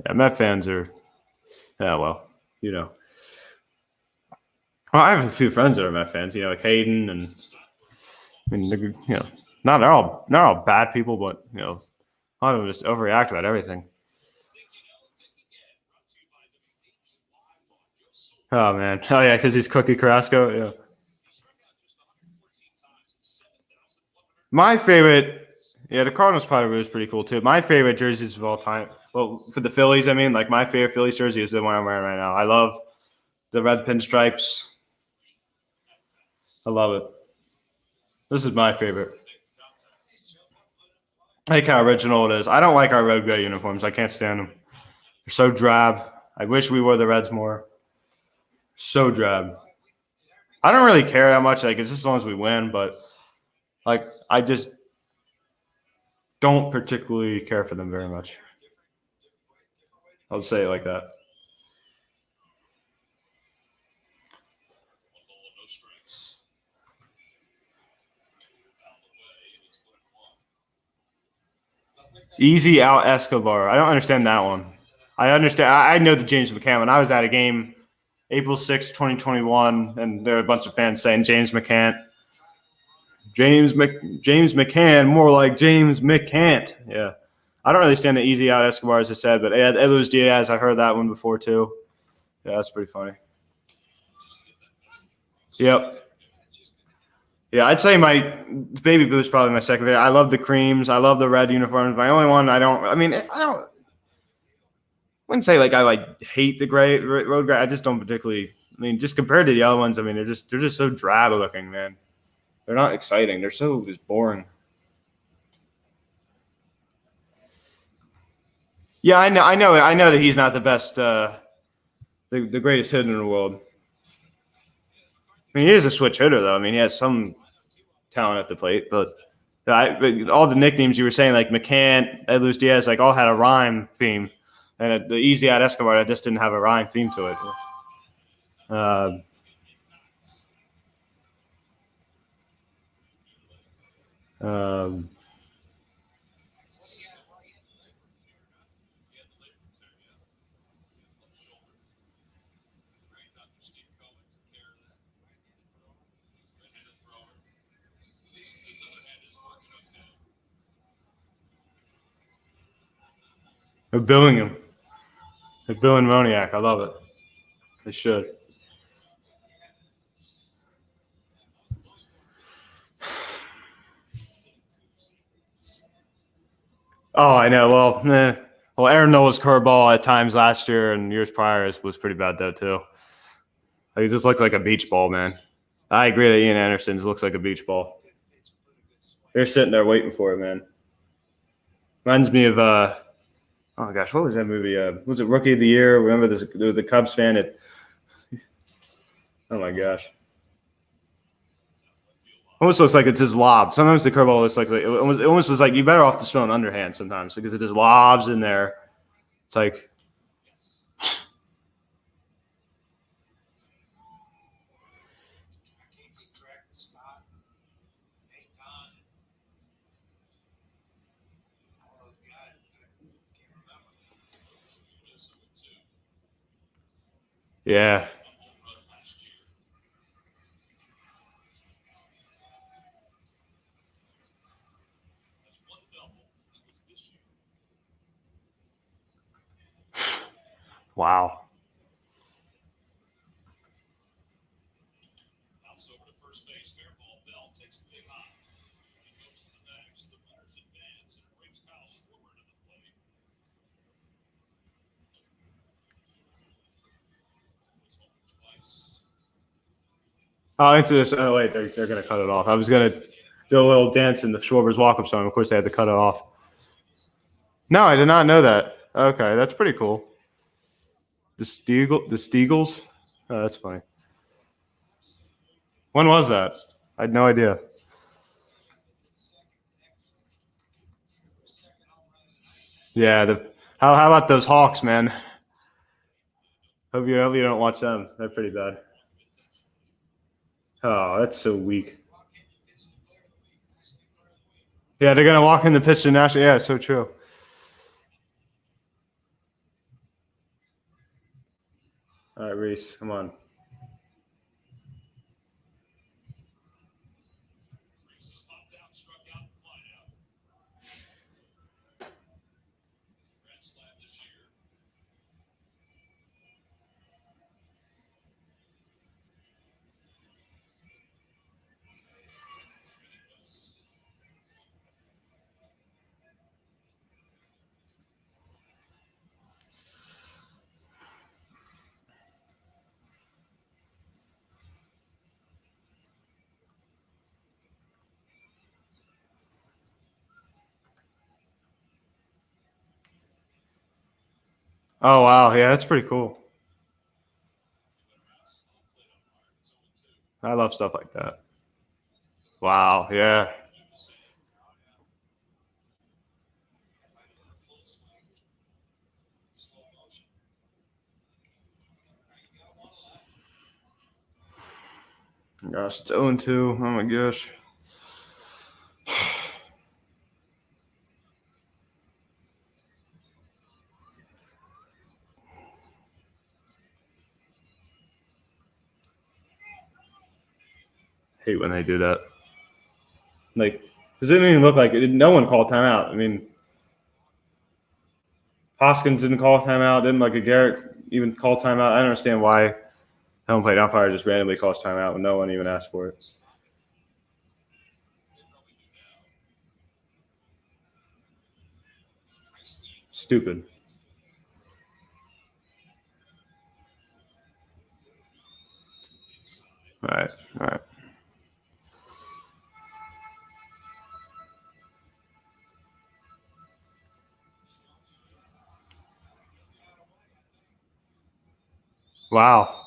Yeah, Met fans are, yeah, well, you know. Well, I have a few friends that are Met fans, you know, like Hayden, and I mean, you know, not all bad people, but you know, a lot of them just overreact about everything. Oh man, oh yeah, because he's Cookie Carrasco. Yeah, my favorite. Yeah, the Cardinals probably was pretty cool too. My favorite jerseys of all time. Well, for the Phillies, I mean, like my favorite Phillies jersey is the one I'm wearing right now. I love the red pinstripes. I love it. This is my favorite. I like how original it is. I don't like our red gray uniforms. I can't stand them. They're so drab. I wish we wore the Reds more. So drab. I don't really care that much. Like it's just as long as we win, but like I just don't particularly care for them very much. I'll say it like that. Easy out Escobar. I don't understand that one. I understand. I know the James McCann. When I was at a game, April 6, 2021, and there were a bunch of fans saying James McCann. James McCann, more like James McCan't. Yeah. I don't really stand the easy out Escobar, as I said, but Luis Diaz, I've heard that one before too. Yeah, that's pretty funny. Yep. Yeah, I'd say my baby blue is probably my second favorite. I love the creams. I love the red uniforms. My only one I wouldn't say like I hate the gray road gray. I just don't particularly. I mean, just compared to the other ones, I mean, they're just so drab looking, man. They're not exciting. They're so just boring. Yeah, I know that he's not the best, the greatest hitter in the world. I mean, he is a switch hitter, though. I mean, he has some talent at the plate, but all the nicknames you were saying, like McCann, Luis Diaz, like all had a rhyme theme, and the easy out Escobar that just didn't have a rhyme theme to it. Um, they're billing him. They're billing Moniak. I love it. They should. Oh, I know. Well, Aaron Nola's curveball at times last year and years prior was pretty bad though too. Like, he just looked like a beach ball, man. I agree that Ian Anderson's looks like a beach ball. They're sitting there waiting for it, man. Reminds me of oh gosh, what was that movie? Was it Rookie of the Year? Remember the Cubs fan? Oh my gosh. Almost looks like it's his lob. Sometimes the curveball looks like it almost looks like you better off just throwing underhand sometimes because it just lobs in there. It's like yeah. Wow. Oh, into this. Oh, wait, they're going to cut it off. I was going to do a little dance in the Schwarber's walk-up song. Of course, they had to cut it off. No, I did not know that. Okay, that's pretty cool. The Steagles? Oh, that's funny. When was that? I had no idea. Yeah, how about those Hawks, man? Hope you don't watch them. They're pretty bad. Oh, that's so weak. Yeah, they're gonna walk in the pitch to national. Yeah, it's so true. All right, Reese, come on. Oh wow, yeah, that's pretty cool. I love stuff like that. Wow, yeah. Gosh, it's 0-2. Oh my gosh. Hate when they do that. Like, because it didn't even look like it. No one called timeout. I mean, Hoskins didn't call timeout. Didn't like a Garrett even call timeout. I don't understand why home plate umpire just randomly calls timeout when no one even asked for it. Stupid. All right, all right. Wow.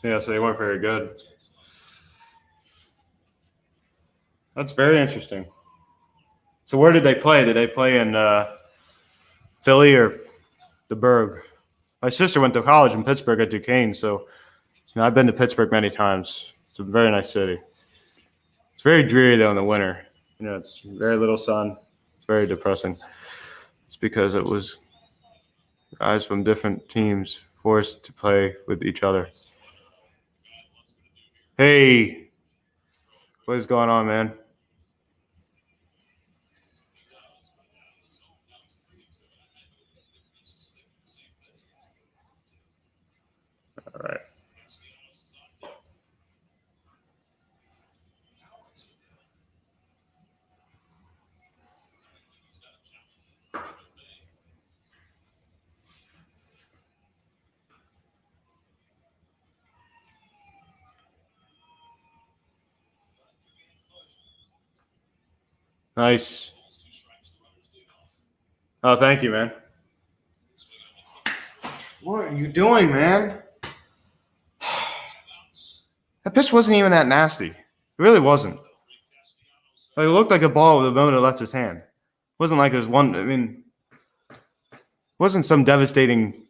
Yeah, so they weren't very good. That's very interesting. So where did they play? Did they play in Philly or the Burgh? My sister went to college in Pittsburgh at Duquesne, so I've been to Pittsburgh many times. It's a very nice city. It's very dreary though in the winter. It's very little sun. It's very depressing. It's because it was guys from different teams forced to play with each other. Hey, what is going on, man? All right. Nice. Oh, thank you, man. What are you doing, man? That pitch wasn't even that nasty. It really wasn't. Like, it looked like a ball the moment it left his hand. It wasn't like it was one. I mean, it wasn't some devastating.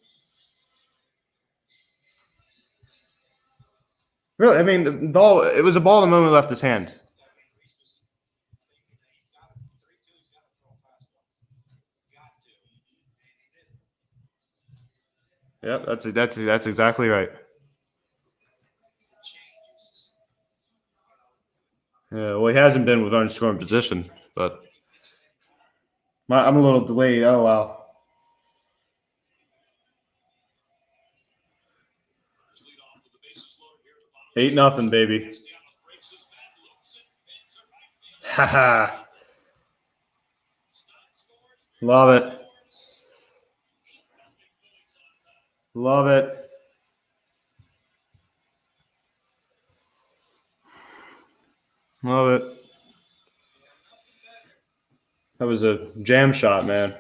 Really, I mean, the ball. It was a ball the moment it left his hand. Yep, that's exactly right. Yeah, well, he hasn't been with unscoring position, but I'm a little delayed. Oh wow. 8-0, baby. Haha. Love it. Love it. Love it. That was a jam shot, man.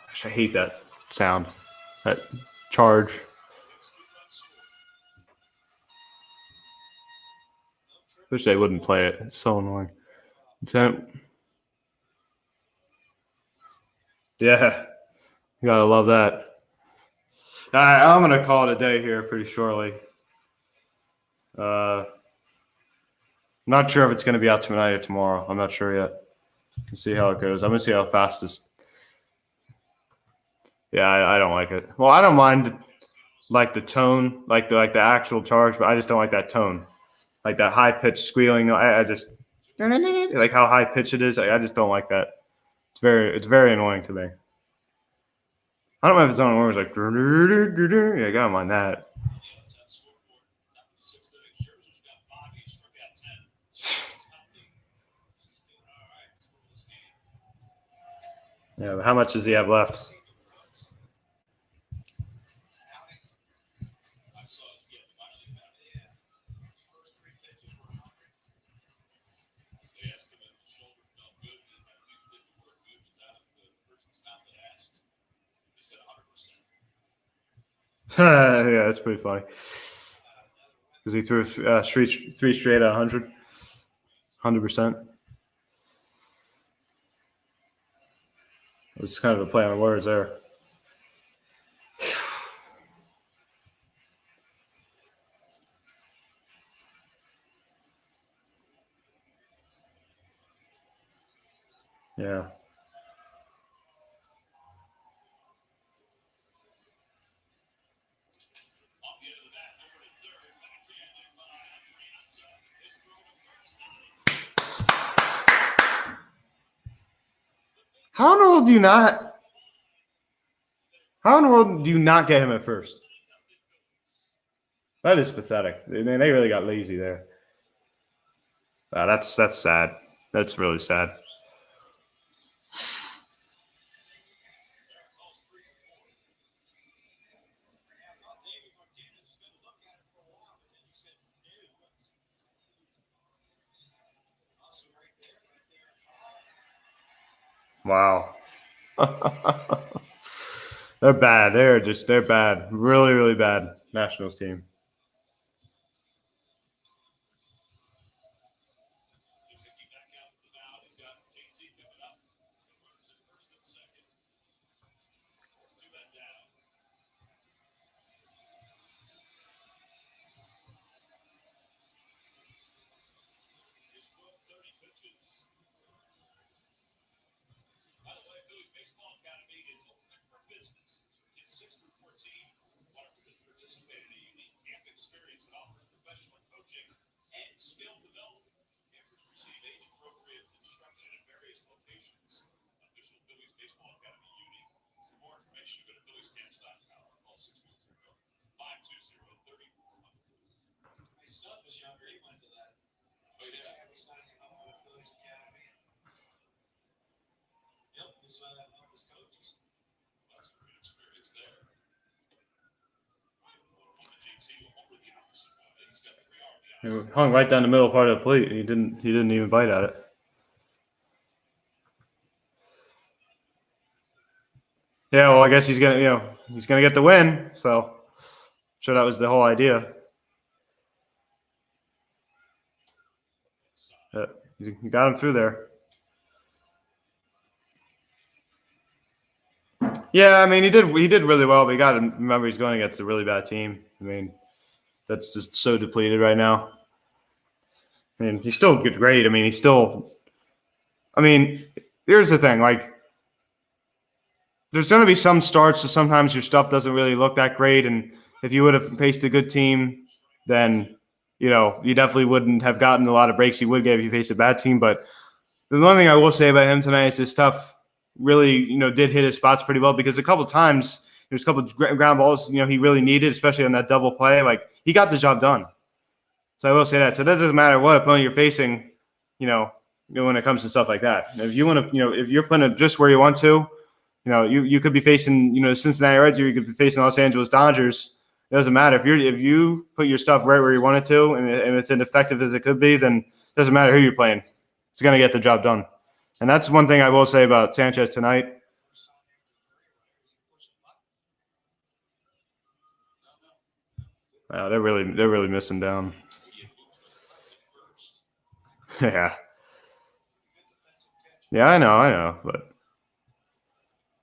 Gosh, I hate that sound. That charge. Wish they wouldn't play it. It's so annoying. Yeah, you gotta love that. All right, I'm gonna call it a day here pretty shortly. I'm not sure if it's gonna be out tonight or tomorrow. I'm not sure yet. We'll see how it goes. I'm gonna see how fast this. Yeah, I don't like it. Well, I don't mind like the tone, like the actual charge, but I just don't like that tone, like that high pitched squealing. I just like how high pitched it is. I just don't like that. It's very annoying to me. I don't know if it's on where it's like yeah, I gotta mind that. Yeah, but how much does he have left? Yeah, that's pretty funny. Because he threw three straight at 100%. It's kind of a play on words there. Yeah. How in the world do you not? How in the world do you not get him at first? That is pathetic. Man, they really got lazy there. That's sad. That's really sad. Wow. They're bad. They're bad. Really, really bad Nationals team. By the way, Phillies Baseball Academy is open for business. Kids 6 through 14 want to participate in a unique camp experience that offers professional coaching and skill development. Campers receive age-appropriate instruction in various locations. Official Phillies Baseball Academy unique. For more information, go to philliescamps.com or call 610-520-3400. My son was younger. He went to that. Oh, yeah. We signed him up for the Phillies Academy. Yep, was one of his coaches. That's a great experience there. On the JT, over the opposite way. He's got 3 RBIs. He hung right down the middle part of the plate. He didn't even bite at it. Yeah, well, I guess he's gonna get the win. So, I'm sure that was the whole idea. You got him through there. Yeah, I mean he did really well, but you got to remember he's going against a really bad team. I mean, that's just so depleted right now. I mean, he's still great. I mean, here's the thing, like there's going to be some starts, so sometimes your stuff doesn't really look that great, and if you would have faced a good team, then you definitely wouldn't have gotten a lot of breaks you would get if you faced a bad team. But the one thing I will say about him tonight is his stuff really, did hit his spots pretty well, because a couple of times there's a couple of ground balls, he really needed, especially on that double play. Like he got the job done. So I will say that. So it doesn't matter what opponent you're facing, when it comes to stuff like that. If you want to, if you're playing just where you want to, you could be facing, the Cincinnati Reds, or you could be facing Los Angeles Dodgers. It doesn't matter if you put your stuff right where you want it to, and it's as effective as it could be, then it doesn't matter who you're playing. It's going to get the job done. And that's one thing I will say about Sanchez tonight. Wow, they're really missing down. Yeah. Yeah, I know, but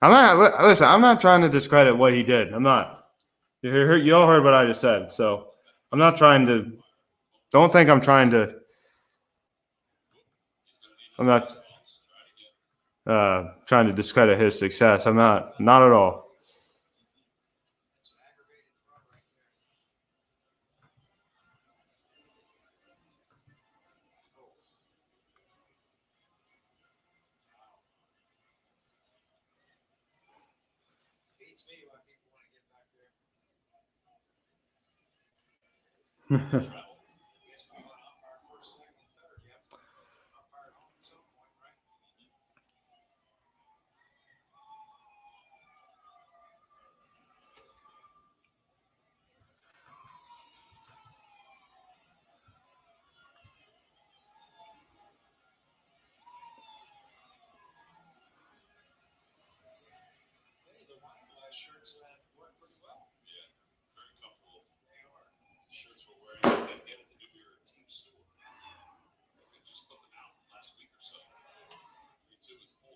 I'm not trying to discredit what he did. I'm not. You all heard what I just said, so I'm not trying to. Don't think I'm trying to. I'm not trying to discredit his success. I'm not at all. Shirts work pretty well. Yeah, very comfortable. They are. Shirts we're wearing, you can get at the New Era team store. We just put them out last week or so.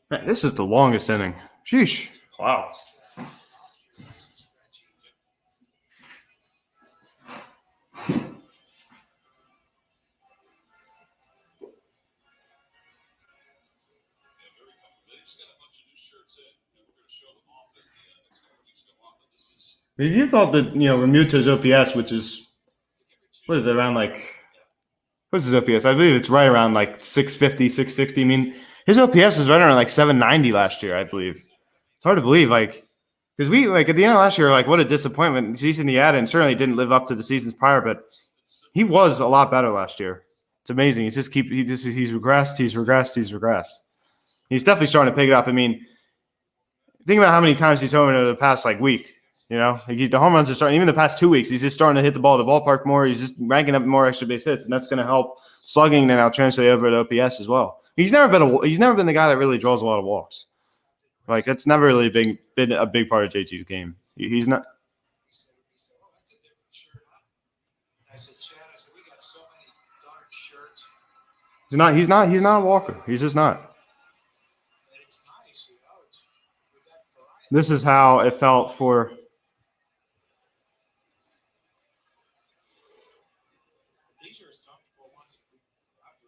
Man, this is the longest inning. Sheesh. Wow. If you thought that, Remuta's OPS, which is, what is it, around like, what's his OPS? I believe it's right around like 650, 660. I mean, His OPS was right around like 790 last year, I believe. It's hard to believe, because we at the end of last year, what a disappointment season he had, and certainly didn't live up to the seasons prior. But he was a lot better last year. It's amazing. He's regressed. He's definitely starting to pick it up. I mean, think about how many times he's home in the past week. The home runs are starting. Even the past 2 weeks, he's just starting to hit the ball at the ballpark more. He's just ranking up more extra base hits, and that's going to help slugging and now translate over to OPS as well. He's never been the guy that really draws a lot of walks. That's never really been a big part of JT's game. He's not. He's not a walker. He's just not. This is how it felt for.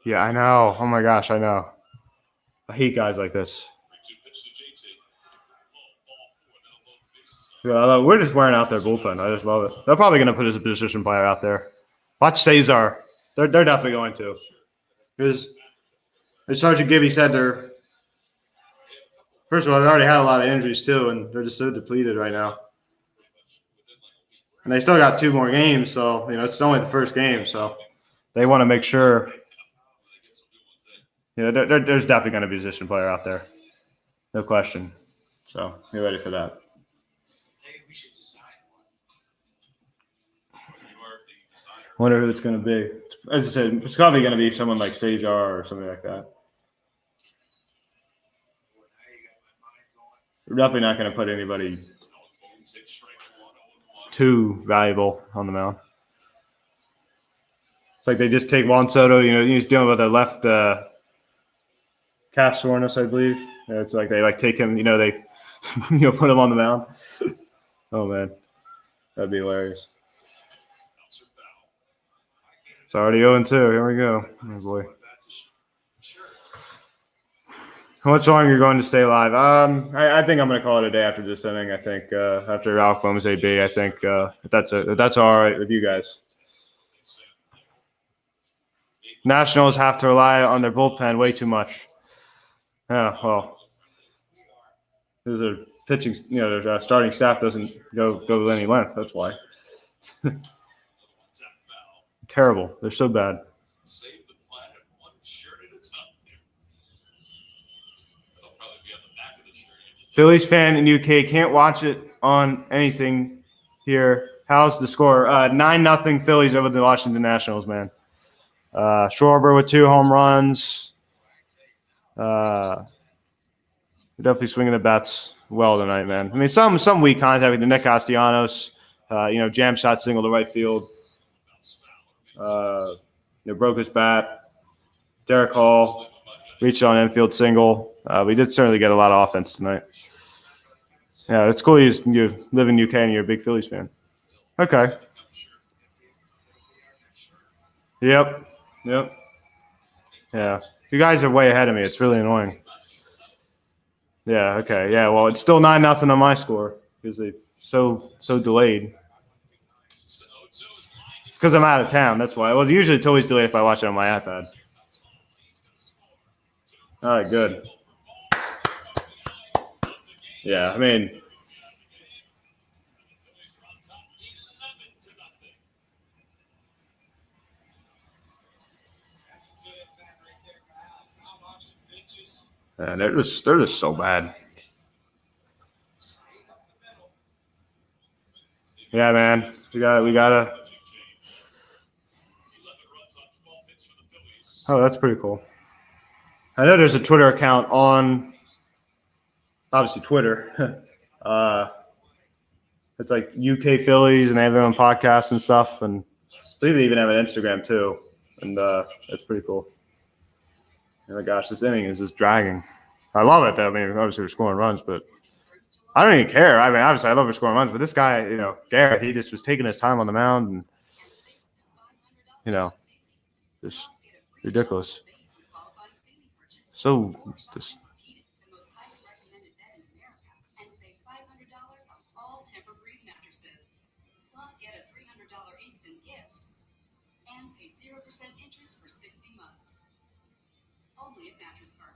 Yeah, I know. Oh my gosh, I know. I hate guys like this. Yeah, we're just wearing out their bullpen. I just love it. They're probably going to put his position player out there. Watch Cesar. They're definitely going to. Because as Sergeant Gibby said, first of all, they already had a lot of injuries too, and they're just so depleted right now. And they still got 2 more games, so it's only the first game, so they want to make sure. There's definitely going to be a position player out there, no question. So be ready for that. Wonder who it's going to be. As I said, it's probably going to be someone like Cesar or something like that. We're definitely not going to put anybody too valuable on the mound. It's like they just take Juan Soto. He's dealing with a left calf soreness, I believe. It's like they take him. They put him on the mound. Oh man, that'd be hilarious. It's already 0-2. Here we go. Oh boy. How much longer are you going to stay alive? I think I'm going to call it a day after this inning. I think after Alec Boehm's AB, I think if that's all right with you guys. Nationals have to rely on their bullpen way too much. Yeah, well, their pitching, their starting staff doesn't go with any length. That's why. Terrible. They're so bad. Phillies fan in UK can't watch it on anything here. How's the score? 9-0 Phillies over the Washington Nationals, man. Schwarber with 2 home runs. Definitely swinging the bats well tonight, man. I mean, some weak contact with Nick Castellanos. Jam shot single to right field. Broke his bat. Derek Hall reached on infield single. We did certainly get a lot of offense tonight. Yeah, it's cool you live in UK and you're a big Phillies fan. Okay. Yep. Yeah. You guys are way ahead of me. It's really annoying. Yeah, okay. Yeah, well, it's still 9-0 on my score because they so delayed. It's because I'm out of town. That's why. Well, usually it's always delayed if I watch it on my iPad. All right, good. Yeah, I mean, they're just so bad. Yeah, man, we gotta. Oh, that's pretty cool. I know there's a Twitter account on, obviously Twitter. It's like UK Phillies, and they have their own podcasts and stuff, and I believe they even have an Instagram too, and it's pretty cool. Oh my gosh, this inning is just dragging. I love it, though. I mean, obviously we're scoring runs, but I don't even care. I mean, obviously I love we're scoring runs, but this guy, Garrett, he just was taking his time on the mound, and just ridiculous. So just. And pay 0% interest for 60 months. Only at Mattress Firm.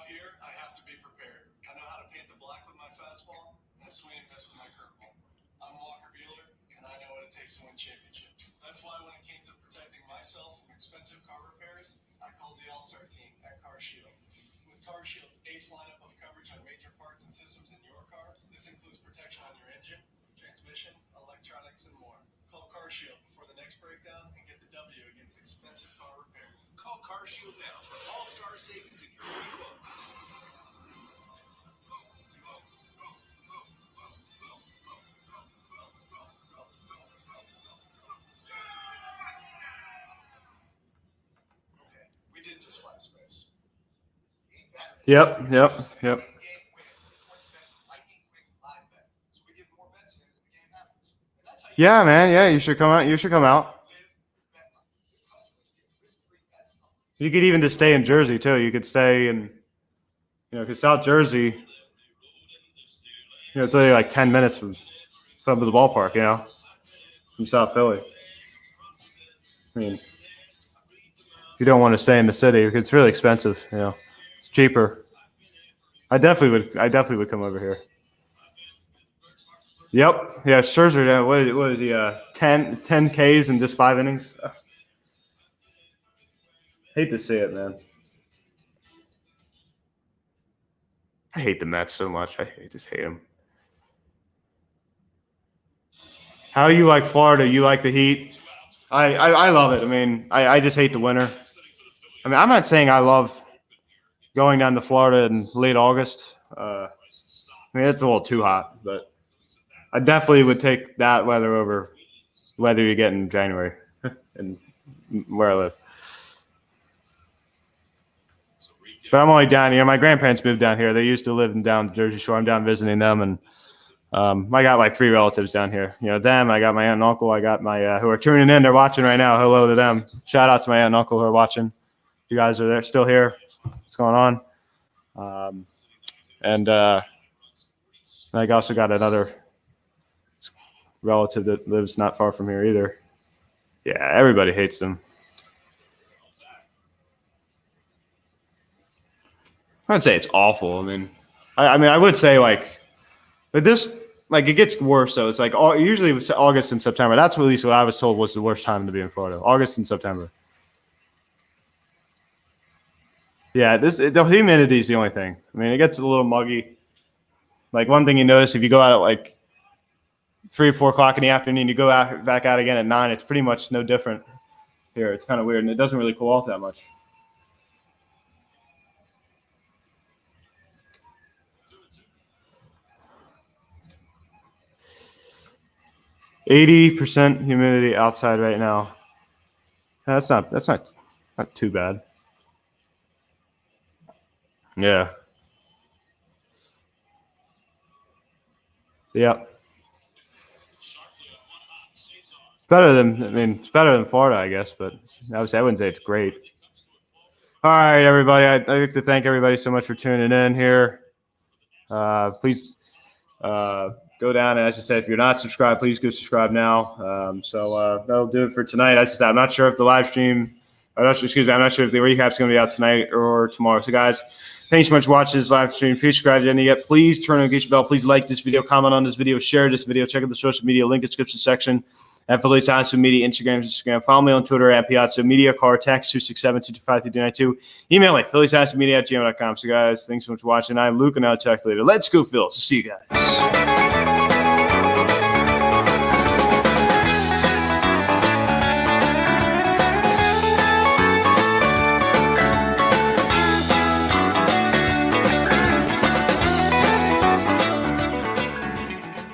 Out here, I have to be prepared. I know how to paint the black with my fastball and swing and miss with my curveball. I'm Walker Buehler, and I know what it takes to win championships. That's why when it came to protecting myself from expensive car repairs, I called the All-Star team at Car Shield. With Car Shield's ace lineup of coverage on major parts and systems in your car, this includes protection on your engine, transmission, electronics, and more. Call Car Shield before the next breakdown and get the W against expensive car repairs. Call Car Shield now for all-star savings and your free quote. Okay, we did just fly space. Yep. Yeah, man. Yeah, you should come out. You should come out. You could even just stay in Jersey too. You could stay in, because South Jersey, it's only like 10 minutes from the ballpark, from South Philly. I mean, you don't want to stay in the city because it's really expensive. It's cheaper. I definitely would come over here. Yep. Yeah, Scherzer. What is he? 10 Ks in just 5 innings. Hate to see it, man. I hate the Mets so much. I just hate them. How you like Florida? You like the heat? I love it. I mean, I just hate the winter. I mean, I'm not saying I love going down to Florida in late August. I mean, it's a little too hot, but I definitely would take that weather over weather you get in January and where I live. But I'm only down here. My grandparents moved down here. They used to live down the Jersey Shore. I'm down visiting them, and I got my 3 relatives down here. Them. I got my aunt and uncle. I got my who are tuning in. They're watching right now. Hello to them. Shout out to my aunt and uncle who are watching. You guys are there, still here. What's going on? And I also got another relative that lives not far from here either. Yeah, everybody hates them. I'd say it's awful. I would say but this it gets worse though. It's usually it was August and September. That's at least what I was told was the worst time to be in Florida. August and September. Yeah, the humidity is the only thing. It gets a little muggy. One thing you notice if you go out at 3 or 4 o'clock in the afternoon, you go back out again at 9. It's pretty much no different here. It's kind of weird, and it doesn't really cool off that much. %, humidity outside right now. That's not too bad. Yeah. Yeah. It's better than Florida, I guess, but obviously I wouldn't say it's great. All right, everybody. I'd like to thank everybody so much for tuning in here. Please go down and, as I said, if you're not subscribed, please go subscribe now. That'll do it for tonight. I'm not sure if the live stream, I'm not sure if the recap's going to be out tonight or tomorrow. So, guys, thanks so much for watching this live stream. If you're subscribed yet, please turn on the notification bell. Please like this video, comment on this video, share this video. Check out the social media link in the description section. At Phillies Social Media, Instagram. Follow me on Twitter at Piazza Media. Call text 267-225-3292. Email me, philliesmedia@gmail.com. So, guys, thanks so much for watching. I'm Luke, and I'll talk to you later. Let's go, Phils. See you guys.